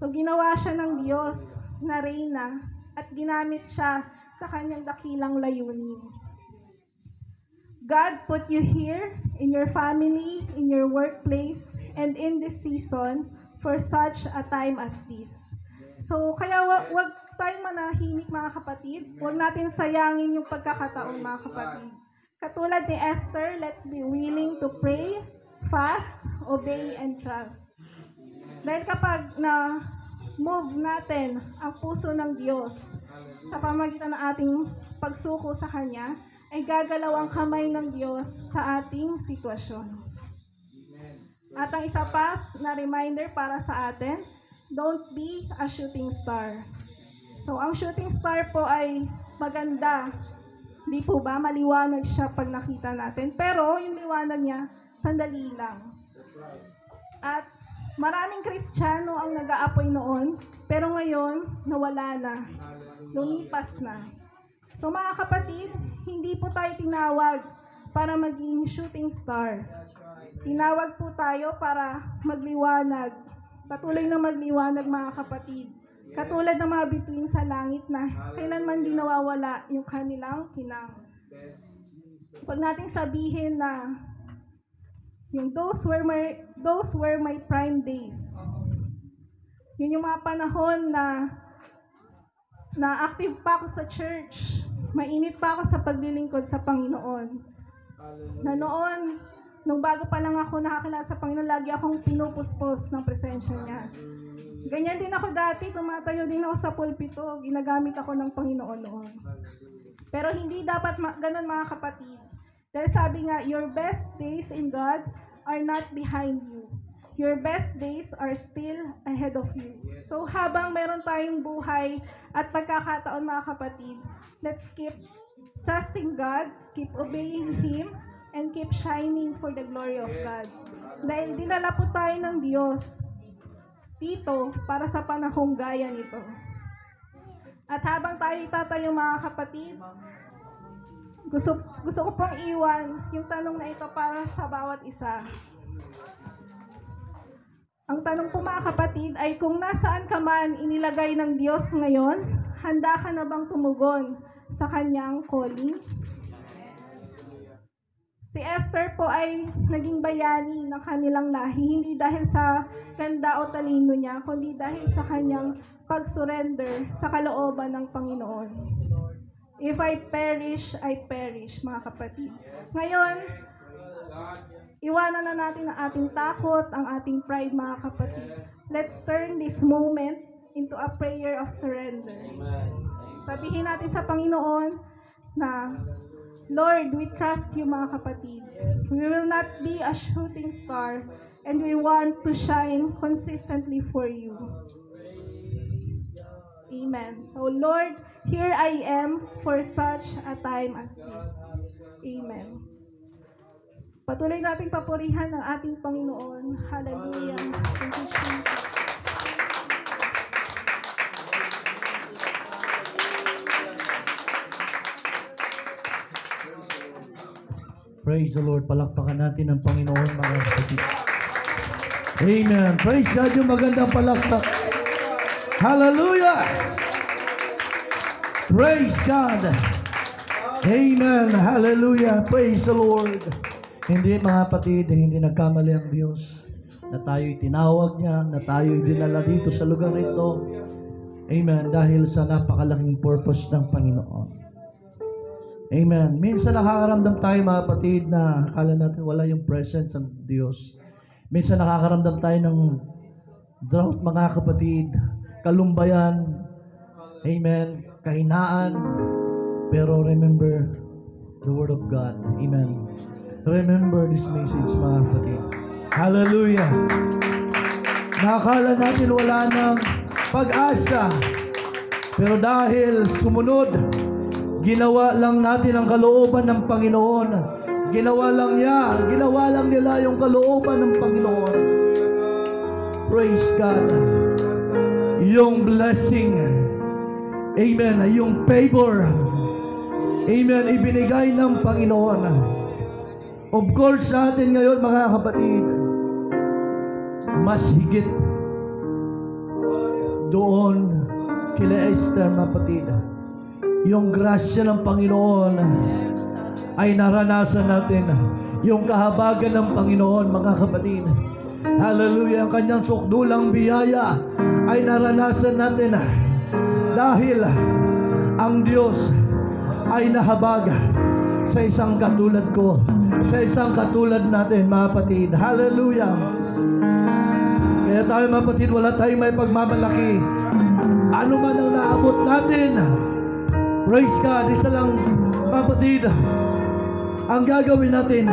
So ginawa siya ng Diyos na reyna at ginamit siya sa kanyang dakilang layunin. God put you here, in your family, in your workplace, and in this season for such a time as this. So kaya wag tayong manahimik, mga kapatid. Huwag natin sayangin yung pagkakataon, mga kapatid. Katulad ni Esther, let's be willing to pray, fast, obey, and trust. Dahil kapag na-move natin ang puso ng Diyos sa pamagitan ng ating pagsuko sa Kanya, ay gagalaw ang kamay ng Diyos sa ating sitwasyon. At ang isa pa na reminder para sa atin, don't be a shooting star. So, ang shooting star po ay maganda. Di po ba? Maliwanag siya pag nakita natin. Pero, yung liwanag niya, sandali lang. At maraming Kristiyano ang nag-aapoy noon, pero ngayon, nawala na. Lumipas na. So, mga kapatid, hindi po tayo tinawag para maging shooting star. Tinawag po tayo para magliwanag. Patuloy na magliwanag, mga kapatid. Katulad ng mga bituin sa langit na kailanman di nawawala yung kanilang kinang. Huwag nating sabihin na yung those were my prime days. Yun yung mga panahon na active pa ako sa church. Mainit pa ako sa paglilingkod sa Panginoon. Na noon, nung bago pa lang ako nakakilala sa Panginoon, lagi akong pinupuspos ng presensya niya. Ganyan din ako dati, tumatayo din ako sa pulpito, ginagamit ako ng Panginoon noon. Pero hindi dapat ganun mga kapatid. Dahil sabi nga, your best days in God are not behind you. Your best days are still ahead of you. So habang meron tayong buhay at pagkakataon mga kapatid, let's keep trusting God, keep obeying Him, and keep shining for the glory of God. Dahil dinala po tayo ng Diyos dito para sa panahong gaya nito. At habang tayo itatayo mga kapatid, gusto ko pong iwan yung tanong na ito para sa bawat isa. Ang tanong po mga kapatid ay kung nasaan ka man inilagay ng Diyos ngayon, handa ka na bang tumugon sa kanyang calling? Si Esther po ay naging bayani ng kanilang lahi, hindi dahil sa ganda o talino niya, kundi dahil sa kanyang pag-surrender sa kalooban ng Panginoon. If I perish, I perish, mga kapatid. Ngayon, iwanan na natin ang ating takot, ang ating pride, mga kapatid. Let's turn this moment into a prayer of surrender. Sabihin natin sa Panginoon na, Lord, we trust you mga kapatid. We will not be a shooting star and we want to shine consistently for you. Amen. So Lord, here I am for such a time as this. Amen. Patuloy nating papurihan ng ating Panginoon. Hallelujah. Thank you, Jesus. Praise the Lord. Palakpakan natin ang Panginoon, mga kapatid. Amen. Praise God, yung magandang palakpak. Hallelujah. Praise God. Amen. Hallelujah. Praise the Lord. Hindi mga kapatid, hindi nagkamali ang Diyos na tayo'y tinawag niya, na tayo'y dinala dito sa lugar ito. Amen. Dahil sa napakalaking purpose ng Panginoon. Amen. Minsan nakakaramdam tayo mga kapatid na akala natin wala yung presence ng Diyos. Minsan nakakaramdam tayo ng drought mga kapatid, kalumbayan, amen, kahinaan. Pero remember the Word of God. Amen. Remember this message mga kapatid. Hallelujah. Nakakala natin wala ng pag-asa. Pero dahil sumunod, ginawa lang natin ang kalooban ng Panginoon. Ginawa lang nila yung kalooban ng Panginoon. Praise God. Yung blessing, amen, yung favor, amen, ibinigay ng Panginoon. Of course, sa atin ngayon mga kapatid, mas higit doon kila Esther mga kapatid. Yung grasya ng Panginoon ay naranasan natin. Yung kahabagan ng Panginoon, mga kapatid. Hallelujah. Ang kanyang sukdulang biyaya ay naranasan natin. Dahil ang Diyos ay nahabag sa isang katulad ko, sa isang katulad natin, mga kapatid. Hallelujah. Kaya tayo, mga kapatid, wala tayong may pagmamalaki. Ano man ang naabot natin, praise God, isa lang kapatid, ang gagawin natin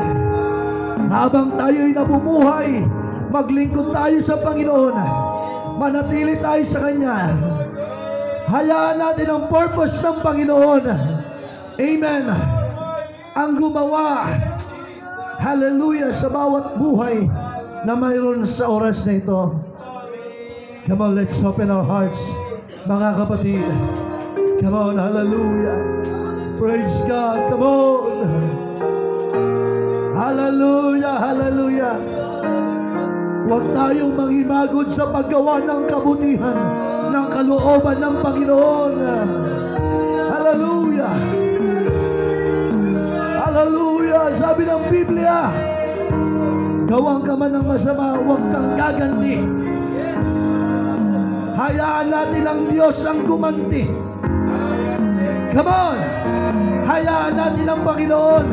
habang tayo'y nabubuhay, maglingkod tayo sa Panginoon, manatili tayo sa Kanya, hayaan natin ang purpose ng Panginoon, amen, ang gumawa, hallelujah, sa bawat buhay na mayroon sa oras na ito. Come on, let's open our hearts, mga kapatid. Come on, hallelujah. Praise God, come on. Hallelujah, hallelujah. Huwag tayong mangimagod sa paggawa ng kabutihan ng kalooban ng Panginoon. Hallelujah. Hallelujah. Sabi ng Biblia, gawang ka man ng masama, huwag kang gaganti. Hayaan natin ang Diyos ang gumanti. Come on! Hayaan natin ang Panginoon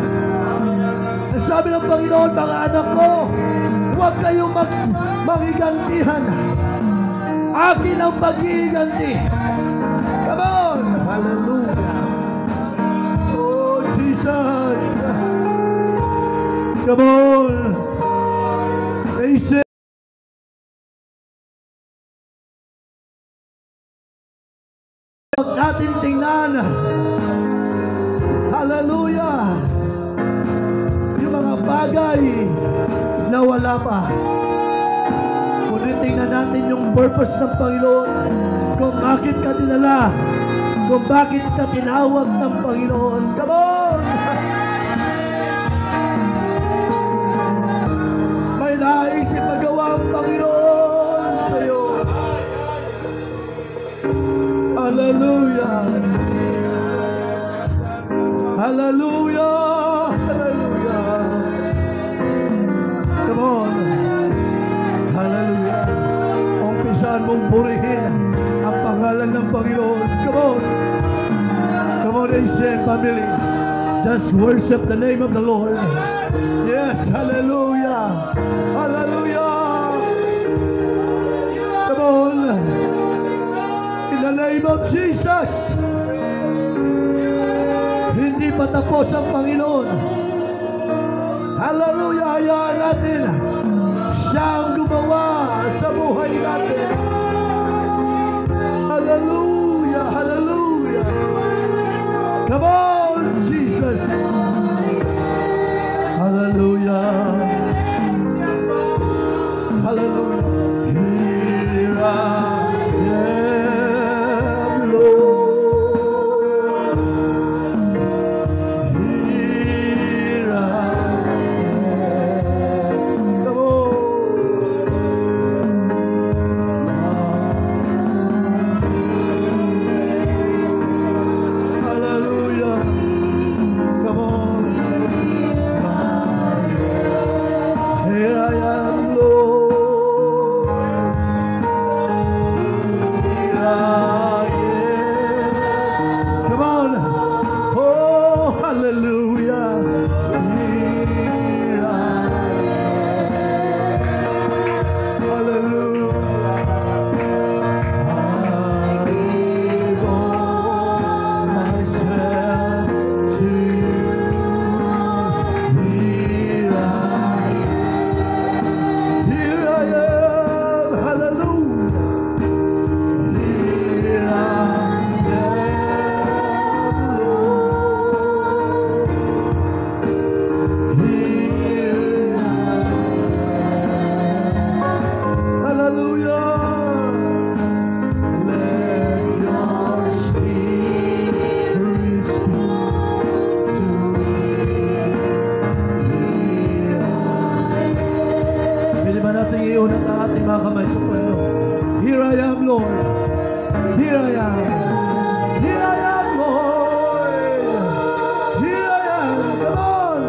Sabi ng Panginoon, mga anak ko, huwag kayong magigantihan. Akin ang pag-iiganti. Come on! Hallelujah! Oh, Jesus! Come on! Amen. Huwag natin tingnan. Hallelujah! Yung mga bagay na wala pa. Kundi tingnan natin yung purpose ng Panginoon. Kung bakit ka dinala. Kung bakit ka tinawag ng Panginoon. Come on! May nais ipagawa ang Panginoon sa iyo. Hallelujah! Hallelujah! Hallelujah! Come on! Hallelujah! Umpisaan mong purihin ang pangalan ng Panginoon. Come on! Come on, Asian family. Just worship the name of the Lord. Yes, hallelujah! Hallelujah! Come on! In the name of Jesus! Hindi pa tapos ang Panginoon. Hallelujah! Hayaan natin siya ang gumawa sa buhay natin. Hallelujah! Hallelujah! Come on, Jesus! Hallelujah! Hallelujah! Here I am, Lord. Here I am. Come on. Hallelujah. Come on. Here I am, Lord. Here I am. Come on. Oh, hallelujah. Here I am. Hallelujah. I give all myself to you. Here I am. Here I am. Hallelujah. Here I am, Lord. Here I am. Hallelujah. Let your spirit speak to me. Here I am. Pwede ba natin iunat ang ating mga kamay sa Panginoon? Here I am, Lord. Here I am. Here I am, Lord. Here I am. Come on.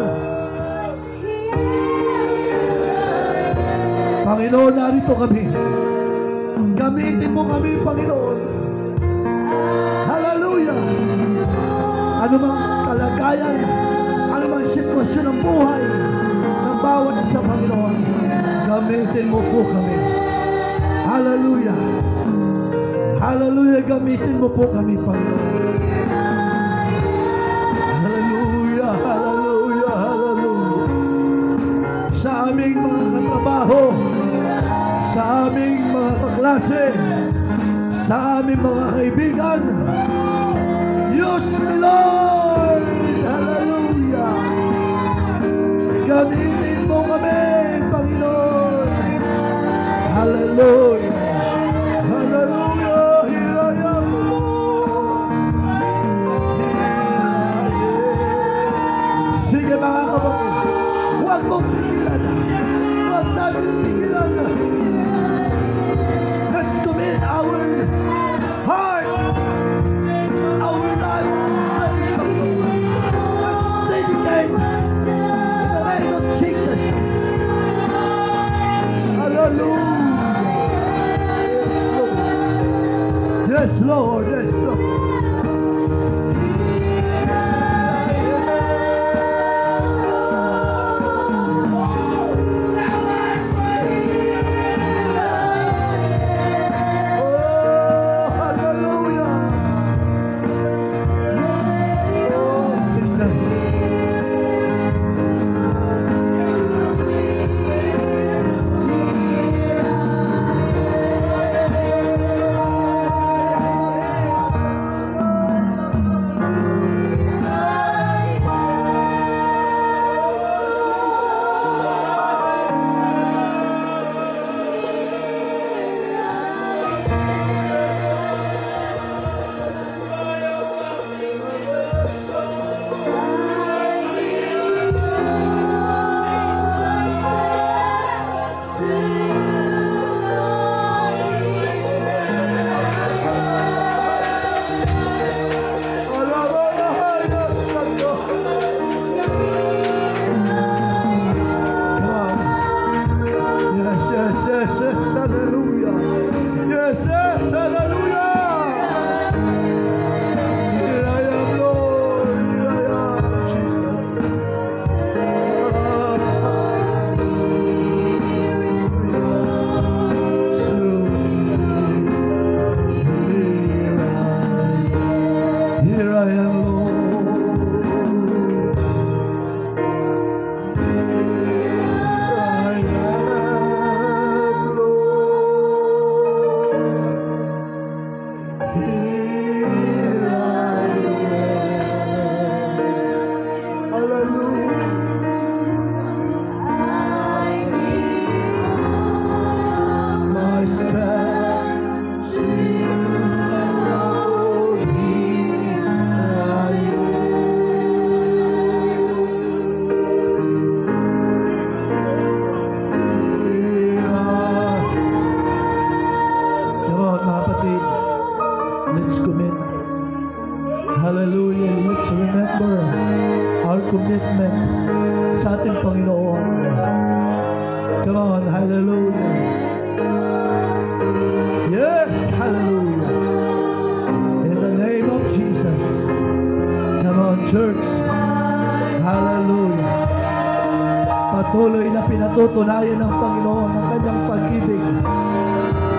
Panginoon, narito kami. Gamitin mo kami, Panginoon. Hallelujah. Ano mang kalagayan, ano mang sitwasyon ng buhay ng bawat isa, Panginoon, gamitin mo po kami. Hallelujah. Hallelujah. Gamitin mo po kami, Panginoon. Hallelujah. Hallelujah. Hallelujah. Sa aming mga katrabaho, sa aming mga kaklase, sa aming mga kaibigan, use me, Lord. Hallelujah. Gamitin mo kami, Panginoon. Hallelujah. Hallelujah. Here I am, Lord. Sige mga kapatid, huwag mong pigilan. Huwag natin pigilan. Let's commit our heart, our life. Let's dedicate in the name of Jesus. Hallelujah. Yes, Lord. Yes, Lord. Hallelujah. Let's remember our commitment sa ating Panginoon. Come on, hallelujah. Yes, hallelujah. In the name of Jesus. Come on, church. Hallelujah. Patuloy na pinatutunayan ng Panginoon ang kanyang pag-ibig.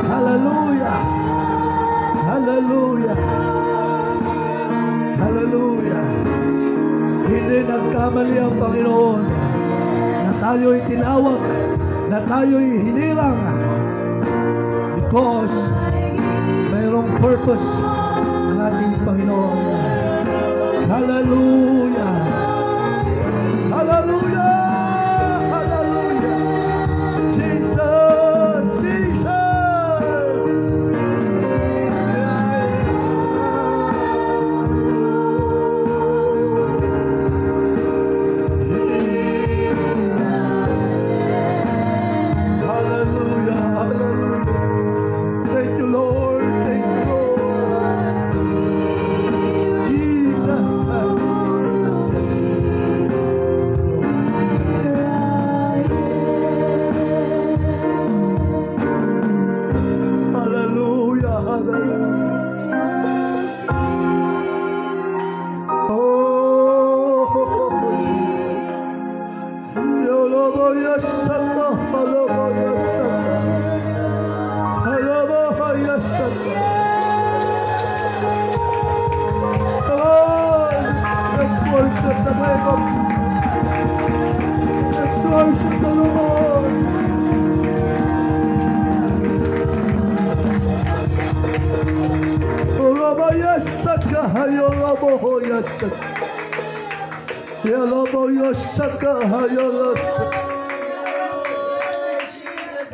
Hallelujah. Hallelujah. Hallelujah. Hindi nagkamali ang Panginoon na tayo'y tinawag, na tayo'y hinirang because mayroong purpose ang ating Panginoon. Hallelujah. Hallelujah. Hallelujah. Jesus. Jesus.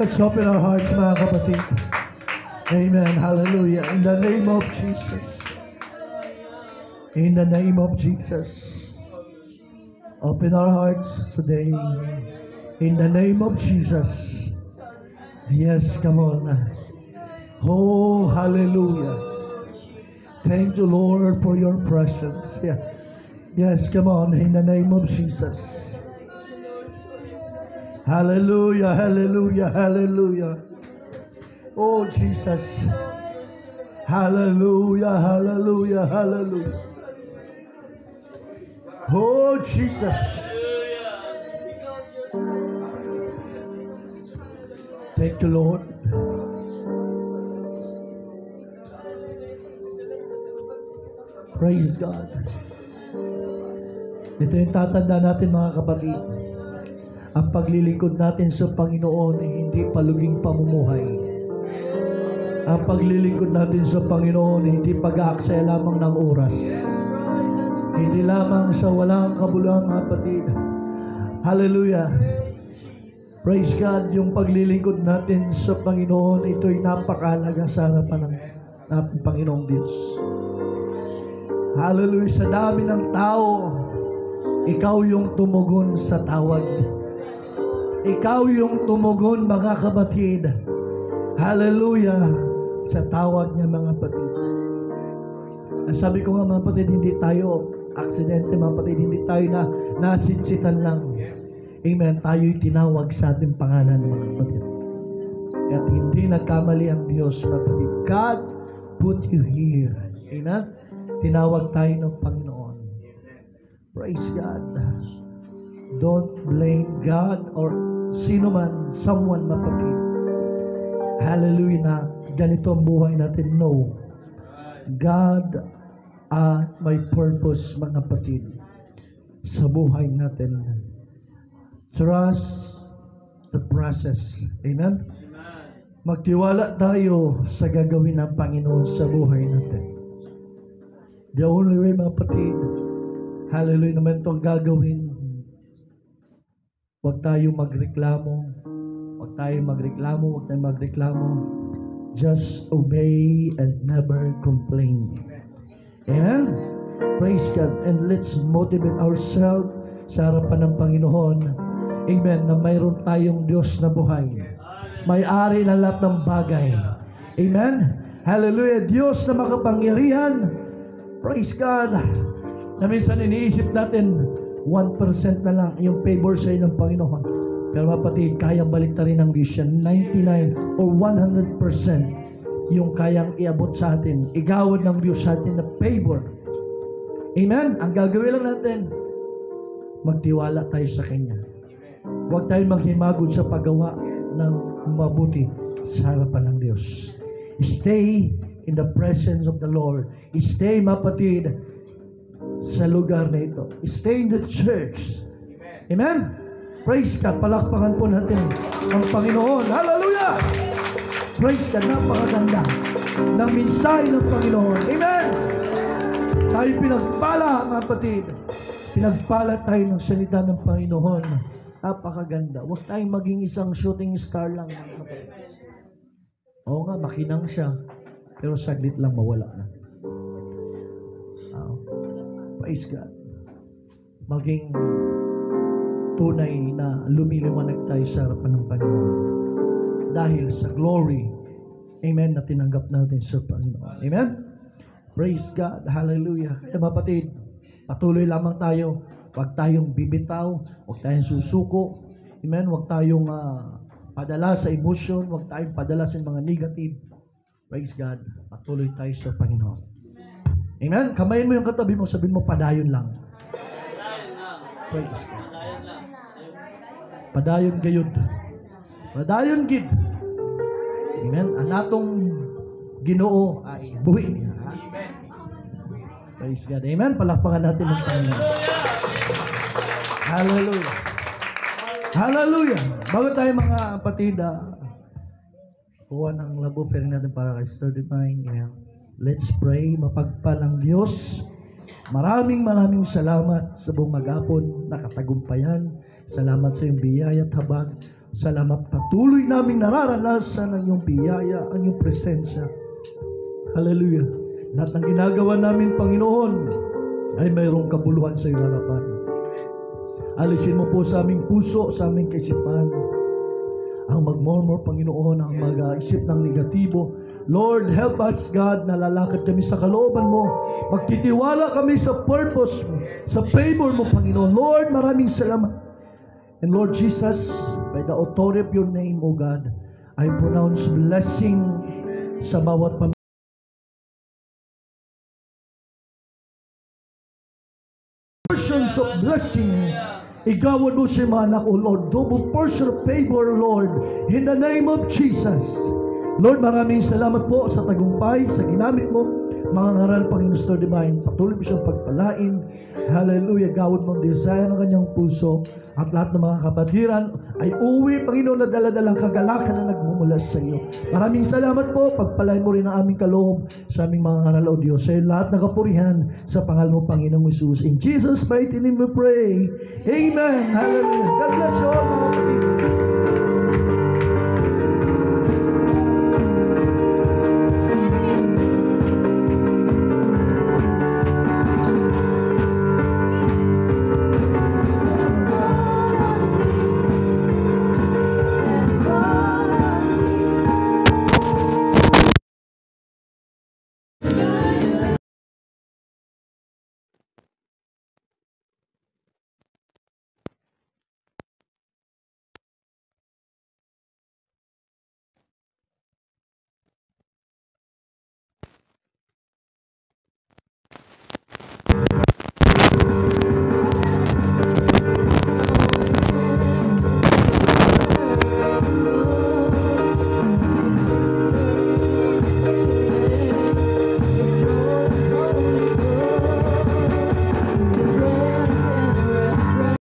Let's open our hearts, mga kapatid. Amen. Hallelujah. In the name of Jesus. In the name of Jesus. Open our hearts today. In the name of Jesus. Yes, come on. Oh, hallelujah. Thank you, Lord, for your presence. Yeah. Yes, come on. In the name of Jesus. Hallelujah, hallelujah, hallelujah. Oh, Jesus. Hallelujah, hallelujah, hallelujah. Oh, Jesus. Thank you, Lord. Praise God. Ito yung tatanda natin, mga kapatid. Ang paglilingkod natin sa Panginoon ay hindi paluging pamumuhay. Ang paglilingkod natin sa Panginoon ay hindi pag-aaksaya lamang ng oras. Hindi lamang sa walang kabuluhan, mga kapatid. Hallelujah. Praise God. Yung paglilingkod natin sa Panginoon, ito'y napakahalaga sa harapan ng ating Panginoong Diyos. Hallelujah. Sa dami ng tao, ikaw yung tumugon sa tawag. Ikaw yung tumugon, mga kapatid. Hallelujah. Sa tawag niya, mga kapatid. Ang sabi ko nga, mga kapatid, hindi tayo aksidente, mga kapatid. Hindi tayo na nasinsitan lang. Amen. Tayo'y tinawag sa ating pangalan, mga kapatid. At hindi nagkamali ang Diyos, mga kapatid. God put you here. Amen. Tinawag tayo ng Panginoon. Praise God. Don't blame God or sino man, someone, mapatid. Hallelujah na ganito ang buhay natin. No. God may purpose, mga kapatid, sa buhay natin. Trust the process. Amen? Magtiwala tayo sa gagawin ng Panginoon sa buhay natin. The only way, mga kapatid, hallelujah naman itong gagawin. Huwag tayo magreklamo. Huwag tayo magreklamo. Just obey and never complain. Amen? Praise God. And let's motivate ourselves sa harapan ng Panginoon. Amen. Na mayroon tayong Diyos na buhay. May-ari na lahat ng bagay. Amen? Hallelujah. Diyos na makapangyarihan. Praise God. Na minsan iniisip natin, 1% na lang yung favor sa ng Panginoon. Pero kapatid, kayang baliktarin ng Diyos yan. 99 or 100% yung kayang iabot sa atin. Igawad ng Diyos sa atin na favor. Amen? Ang gagawin lang natin, magtiwala tayo sa Kanya. Huwag tayo maghimagod sa paggawa ng mabuti sa harapan ng Diyos. Stay in the presence of the Lord. Stay, mapatid, sa lugar na ito. Stay in the church. Amen? Praise God. Palakpakan po natin ang Panginoon. Hallelujah! Praise God. Napakaganda ng mensahe ng Panginoon. Amen! Tayo pinagpala, mga kapatid. Pinagpala tayo ng salita ng Panginoon. Napakaganda. Huwag tayong maging isang shooting star lang, mga kapatid. Oo nga, makinang siya. Pero saglit lang mawala na. Praise God. Maging tunay na lumiliwanag tayo sa harapan ng Panginoon. Dahil sa glory, amen, na tinanggap natin sa Panginoon. Amen? Praise God. Hallelujah. Kaya mapatid, patuloy lamang tayo. Huwag tayong bibitaw. Huwag tayong susuko. Amen? Huwag tayong padala sa emotion. Huwag tayong padala sa mga negative. Praise God. Patuloy tayo sa Panginoon. Amen? Kamayin mo yung katabi mo, sabihin mo, padayon lang. Praise God. Padayon gayud. Padayon gid. Amen? Ang natong Ginoo ay buhi niya. Amen. Praise God. Amen? Palakpakan natin ng Panginoon. Hallelujah. Hallelujah. Bago tayo mga kapatid, kuha ng love offering natin para kay Sir Divine. Amen. Let's pray. Mapagpalang Diyos, maraming salamat sa buong maghapon na katagumpayan. Salamat sa iyong biyaya at habag. Salamat patuloy naming nararanasan ang iyong biyaya, ang iyong presensya. Hallelujah. Lahat ng ginagawa namin, Panginoon, ay mayroong kabuluhan sa iyong harapan. Alisin mo po sa aming puso, sa aming kaisipan, ang magmurmur, Panginoon, ang mag-isip ng negatibo. Lord, help us, God, na lalakad kami sa kalooban mo. Magtitiwala kami sa purpose mo, sa favor mo, Panginoon. Lord, maraming salamat. And Lord Jesus, by the authority of your name, O God, I pronounce blessing sa bawat pamilya. Portions of blessing. Igawad mo siya, mga anak, O Lord. Double portion of favor, Lord. In the name of Jesus. Lord, maraming salamat po sa tagumpay, sa ginamit mo. Mga ngaral, Panginoon Sir Divine, patuloy mo siyang pagpalain. Hallelujah. Gawad mong desire ng kanyang puso. At lahat ng mga kapatiran ay uwi, Panginoon, na daladalang kagalakan na nagmumula sa iyo. Maraming salamat po. Pagpalain mo rin ang aming kaloob sa aming mga ngaral, O Diyos. Sa iyo lahat ng kapurihan sa pangalan mo, Panginoong Jesus. In Jesus' mighty name we pray. Amen. Hallelujah. God bless you all, mga kapatid.